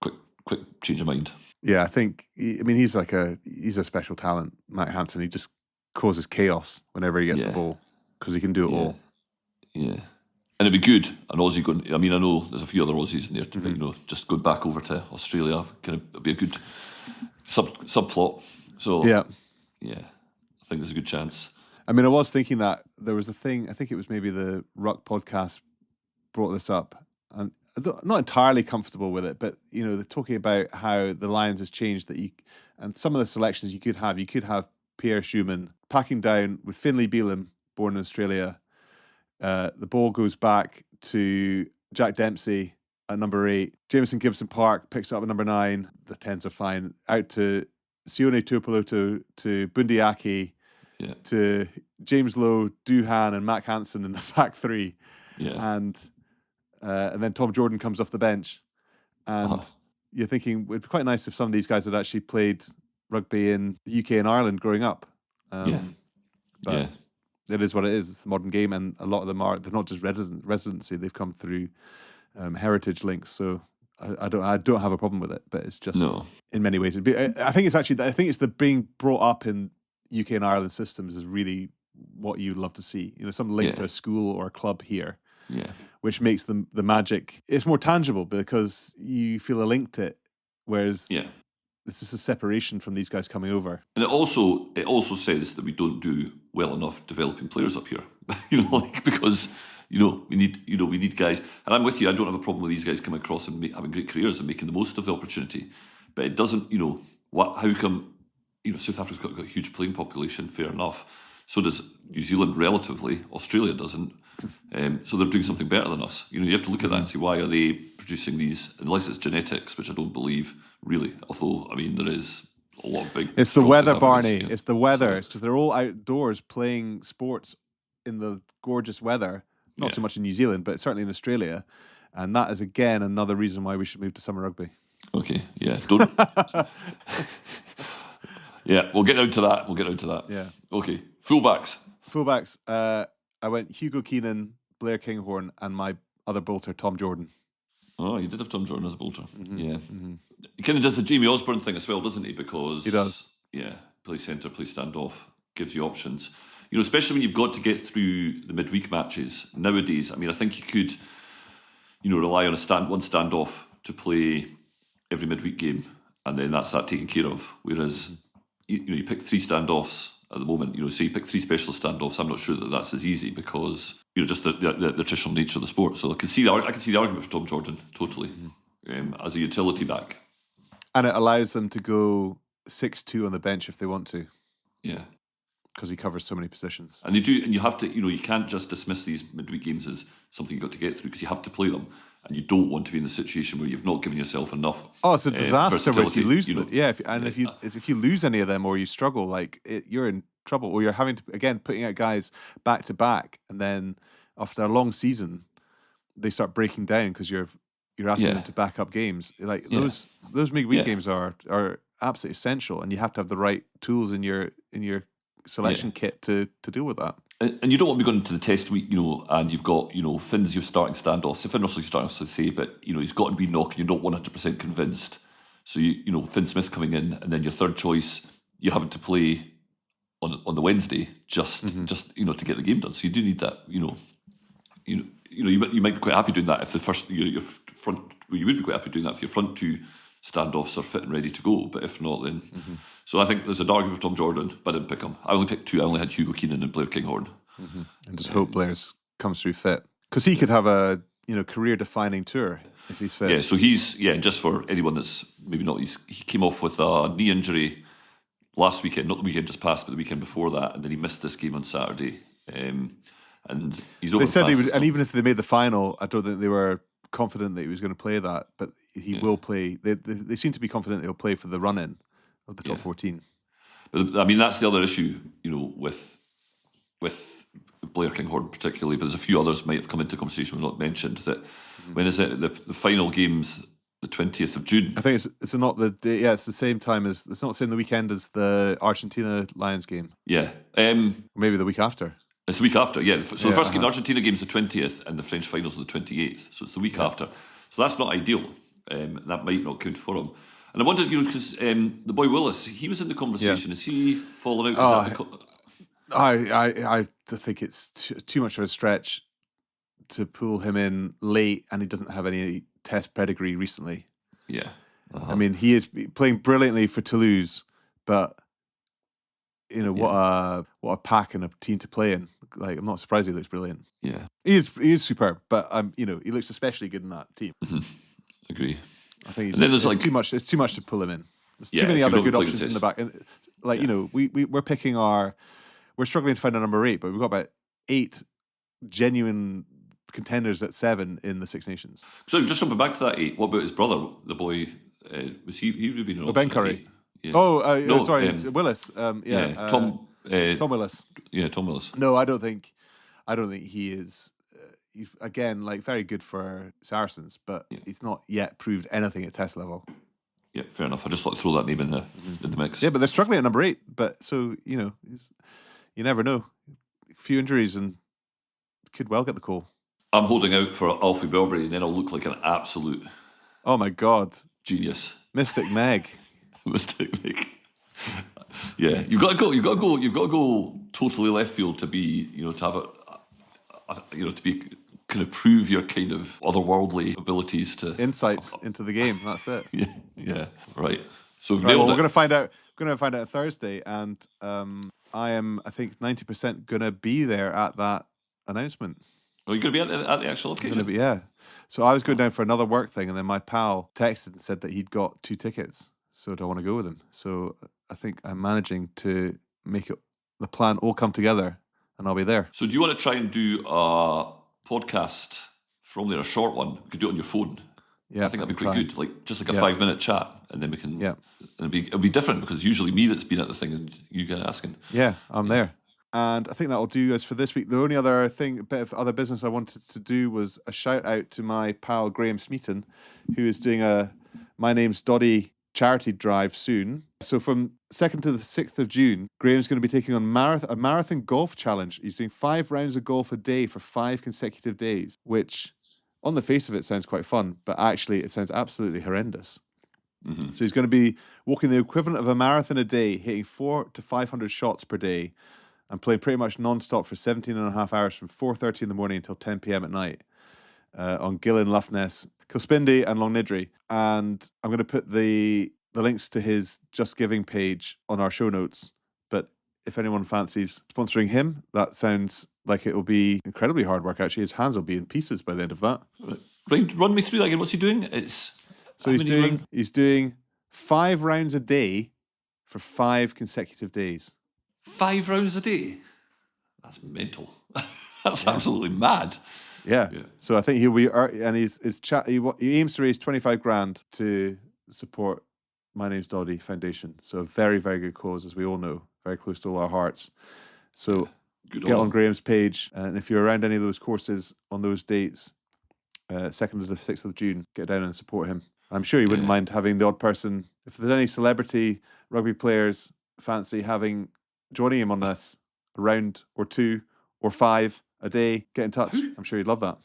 Speaker 5: quick change of mind.
Speaker 1: Yeah, I think. He's a special talent, Matt Hansen. He just causes chaos whenever he gets the ball because he can do it all.
Speaker 5: Yeah, and it'd be good. An Aussie going. I know there's a few other Aussies in there, but just going back over to Australia, it'd be a good subplot. So yeah, I think there's a good chance.
Speaker 1: I was thinking that there was a thing. I think it was maybe the Ruck podcast brought this up, and I'm not entirely comfortable with it, but they're talking about how the Lions has changed and some of the selections you could have Pierre Schumann packing down with Finlay Bealham, born in Australia. The ball goes back to Jack Dempsey at number 8. Jameson Gibson Park picks up at number 9. The 10s are fine. Out to Sione Tuipulotu, to Bundiaki, to James Lowe, Duhan, and Mac Hansen in the back 3.
Speaker 5: Yeah.
Speaker 1: And then Tom Jordan comes off the bench. And you're thinking, it'd be quite nice if some of these guys had actually played rugby in the UK and Ireland growing up. But it is what it is. It's the modern game, and a lot of them they're not just residency, they've come through heritage links. So I don't have a problem with it, but it's just in many ways. I think it's the being brought up in UK and Ireland systems is really what you'd love to see. Some link to a school or a club here.
Speaker 5: Yeah.
Speaker 1: Which makes the magic, it's more tangible because you feel a link to it. Whereas this is a separation from these guys coming over.
Speaker 5: And it also says that we don't do well enough developing players up here. Because we need guys. And I'm with you. I don't have a problem with these guys coming across and having great careers and making the most of the opportunity. But it doesn't. How come? South Africa's got a huge playing population. Fair enough. So does New Zealand relatively. Australia doesn't. So they're doing something better than us. You have to look at that and say, why are they producing these? Unless it's genetics, which I don't believe really. Although there is a lot of big.
Speaker 1: It's the weather, Barney. It's the weather. It's because they're all outdoors playing sports in the gorgeous weather. Not so much in New Zealand, but certainly in Australia. And that is again another reason why we should move to summer rugby.
Speaker 5: Okay. Yeah. Don't. Yeah, we'll get down to that.
Speaker 1: Yeah.
Speaker 5: Okay. Fullbacks.
Speaker 1: I went Hugo Keenan, Blair Kinghorn, and my other bolter, Tom Jordan.
Speaker 5: Oh, you did have Tom Jordan as a bolter. Mm-hmm. Yeah. Mm-hmm. He kind of does the Jamie Osborne thing as well, doesn't he? Because
Speaker 1: he does.
Speaker 5: Yeah. Play centre, play standoff, gives you options. Especially when you've got to get through the midweek matches nowadays. I think you could, rely on one standoff to play every midweek game, and then that's that taken care of. Whereas, you pick 3 standoffs at the moment. Say you pick 3 specialist standoffs. I'm not sure that that's as easy because just the traditional nature of the sport. So I can see the argument for Tom Jordan totally as a utility back,
Speaker 1: and it allows them to go 6-2 on the bench if they want to.
Speaker 5: Yeah,
Speaker 1: because he covers so many positions.
Speaker 5: And they do, and you have to. You can't just dismiss these midweek games as something you've got to get through because you have to play them. And you don't want to be in the situation where you've not given yourself enough. Oh,
Speaker 1: it's a disaster if you lose them. Yeah, if you lose any of them or you struggle, you're in trouble. Or you're having to putting out guys back to back, and then after a long season, they start breaking down because you're asking them to back up games. Those midweek games are absolutely essential, and you have to have the right tools in your selection kit to deal with that.
Speaker 5: And you don't want to be going into the test week, and you've got, Finn's your starting standoff. So Finn Russell's starting to say, but, he's got to be knocking. You're not 100% convinced So you know Finn Smith's coming in, and then your third choice you have to play on the Wednesday just you know to get the game done. So you do need that. You might be quite happy doing that if the first your front. Well, you would be quite happy doing that if your front two standoffs are fit and ready to go. But if not, then so I think there's an argument for Tom Jordan, but I didn't pick him. I only picked two. I only had Hugo Keenan and Blair Kinghorn.
Speaker 1: And just hope Blair's comes through fit, because he could have a career-defining tour if he's fit.
Speaker 5: Yeah, so he's just for anyone that's maybe not. He came off with a knee injury last weekend, not the weekend just passed, but the weekend before that, and then he missed this game on Saturday. And he's over.
Speaker 1: They said he would, and even if they made the final, I don't think they were confident that he was going to play that, but he will play. They seem to be confident that he'll play for the run-in of the top 14.
Speaker 5: But I mean, that's the other issue, with Blair Kinghorn particularly, but there's a few others might have come into conversation we've not mentioned. That when is it the final game's the 20th of June?
Speaker 1: I think it's not the day. Yeah, it's the same time as it's not the same the weekend as the Argentina Lions game.
Speaker 5: Yeah,
Speaker 1: maybe the week after.
Speaker 5: It's the week after, yeah. So the first game, the Argentina game, is the 20th, and the French finals are the 28th. So it's the week after. So that's not ideal. That might not count for him. And I wondered, because the boy Willis, he was in the conversation. Is he falling out?
Speaker 1: I think it's too much of a stretch to pull him in late, and he doesn't have any Test pedigree recently.
Speaker 5: Yeah.
Speaker 1: I mean, he is playing brilliantly for Toulouse, but what a pack and a team to play in. Like, I'm not surprised he looks brilliant.
Speaker 5: Yeah,
Speaker 1: he is superb, but he looks especially good in that team.
Speaker 5: Agree.
Speaker 1: I think it's too much. It's too much to pull him in. There's too many other good options in the back. Like we're struggling to find a number 8, but we've got about 8 genuine contenders at 7 in the Six Nations.
Speaker 5: So just jumping back to that 8, what about his brother, the boy? Was he would have been an
Speaker 1: Ben Curry?
Speaker 5: Yeah.
Speaker 1: Willis.
Speaker 5: Tom
Speaker 1: Willis.
Speaker 5: Yeah, Tom Willis.
Speaker 1: No, I don't think he is. He's again very good for Saracens, but he's not yet proved anything at Test level.
Speaker 5: Yeah, fair enough. I just thought to throw that name in the mix.
Speaker 1: Yeah, but they're struggling at number 8. But so you never know. A few injuries and could well get the call.
Speaker 5: I'm holding out for Alfie Belbury, and then I'll look like an absolute.
Speaker 1: Oh my God,
Speaker 5: genius,
Speaker 1: Mystic Meg.
Speaker 5: Mystic Meg. Yeah, you've got to go totally left field to be, to have to be kind of prove your kind of otherworldly abilities to
Speaker 1: insights into the game. That's it.
Speaker 5: Yeah, right. So we're
Speaker 1: going to find out. We're going to find out Thursday, and I am, I think, 90% going to be there at that announcement.
Speaker 5: Oh, you're going to be at the actual occasion?
Speaker 1: Yeah. So I was going down for another work thing, and then my pal texted and said that he'd got 2 tickets. So do I want to go with him? So I think I'm managing to make the plan all come together, and I'll be there.
Speaker 5: So do you want to try and do a podcast from there, a short one? You could do it on your phone.
Speaker 1: Yeah,
Speaker 5: I think that'd be quite good. Like just like a 5-minute chat, and then we can.
Speaker 1: Yeah,
Speaker 5: and it'll be different because usually me that's been at the thing and you get asking.
Speaker 1: Yeah, I'm there. And I think that'll do us for this week. The only other bit of other business I wanted to do was a shout out to my pal Graham Smeaton, who is doing a My Name's Doddy charity drive soon. So from 2nd to the 6th of June, Graham's going to be taking on a marathon golf challenge. He's doing 5 rounds of golf a day for 5 consecutive days, which on the face of it sounds quite fun, but actually it sounds absolutely horrendous. Mm-hmm. So he's going to be walking the equivalent of a marathon a day, hitting 400 to 500 shots per day, and playing pretty much non-stop for 17 and a half hours from 4:30 in the morning until 10 p.m. at night on Gillen, Lough Ness, Kilspindie and Longnidry. And I'm going to put the links to his Just Giving page on our show notes. But if anyone fancies sponsoring him, that sounds like it will be incredibly hard work, actually. His hands will be in pieces by the end of that.
Speaker 5: Right, run me through that again. What's he doing?
Speaker 1: He's doing 5 rounds a day for 5 consecutive days.
Speaker 5: 5 rounds a day? That's mental. That's absolutely mad.
Speaker 1: Yeah. So I think he'll be, and he aims to raise 25 grand to support My Name's Doddy Foundation. So a very, very good cause, as we all know, very close to all our hearts. So get on Graham's page, and if you're around any of those courses on those dates, 2nd to the 6th of June, get down and support him. I'm sure he wouldn't mind having the odd person, if there's any celebrity rugby players fancy joining him on this, a round or 2 or 5 a day, get in touch. I'm sure he'd love that.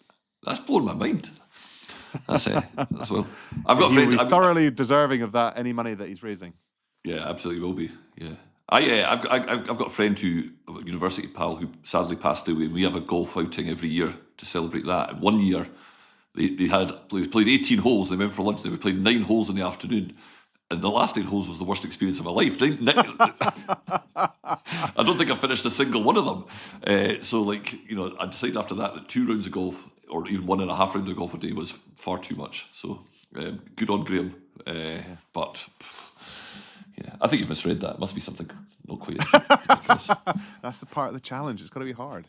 Speaker 5: That's blown my mind. That's it. That's well. I've got a
Speaker 1: He will
Speaker 5: friend.
Speaker 1: be thoroughly deserving of that, any money that he's raising.
Speaker 5: Yeah, absolutely will be. Yeah, I've got a friend a university pal who sadly passed away. And we have a golf outing every year to celebrate that. And one year they played 18 holes. They went for lunch. They played 9 holes in the afternoon. And the last 9 holes was the worst experience of my life. I don't think I finished a single one of them. So, I decided after that 2 rounds of golf, or even 1.5 rounds of golf a day, was far too much. So, good on Graham. But, yeah, I think you've misread that. It must be something not quite ridiculous.
Speaker 1: That's the part of the challenge. It's got to be hard.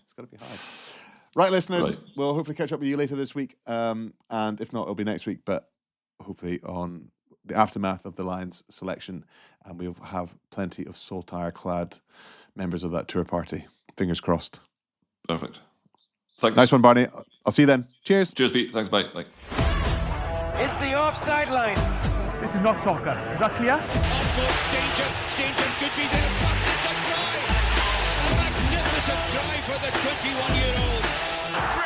Speaker 1: Right, listeners,
Speaker 5: Right.
Speaker 1: we'll hopefully catch up with you later this week. And if not, it'll be next week. But hopefully on the aftermath of the Lions selection, and we'll have plenty of saltire-clad members of that tour party. Fingers crossed.
Speaker 5: Perfect. Thanks.
Speaker 1: Nice one, Barney. I'll see you then. Cheers.
Speaker 5: Cheers, Pete. Thanks, bye. Bye.
Speaker 2: It's the offside line.
Speaker 3: This is not soccer. Is that clear?
Speaker 4: Utmost danger. Danger could be there. Fuck, it's a try. A magnificent try for the 21-year-old.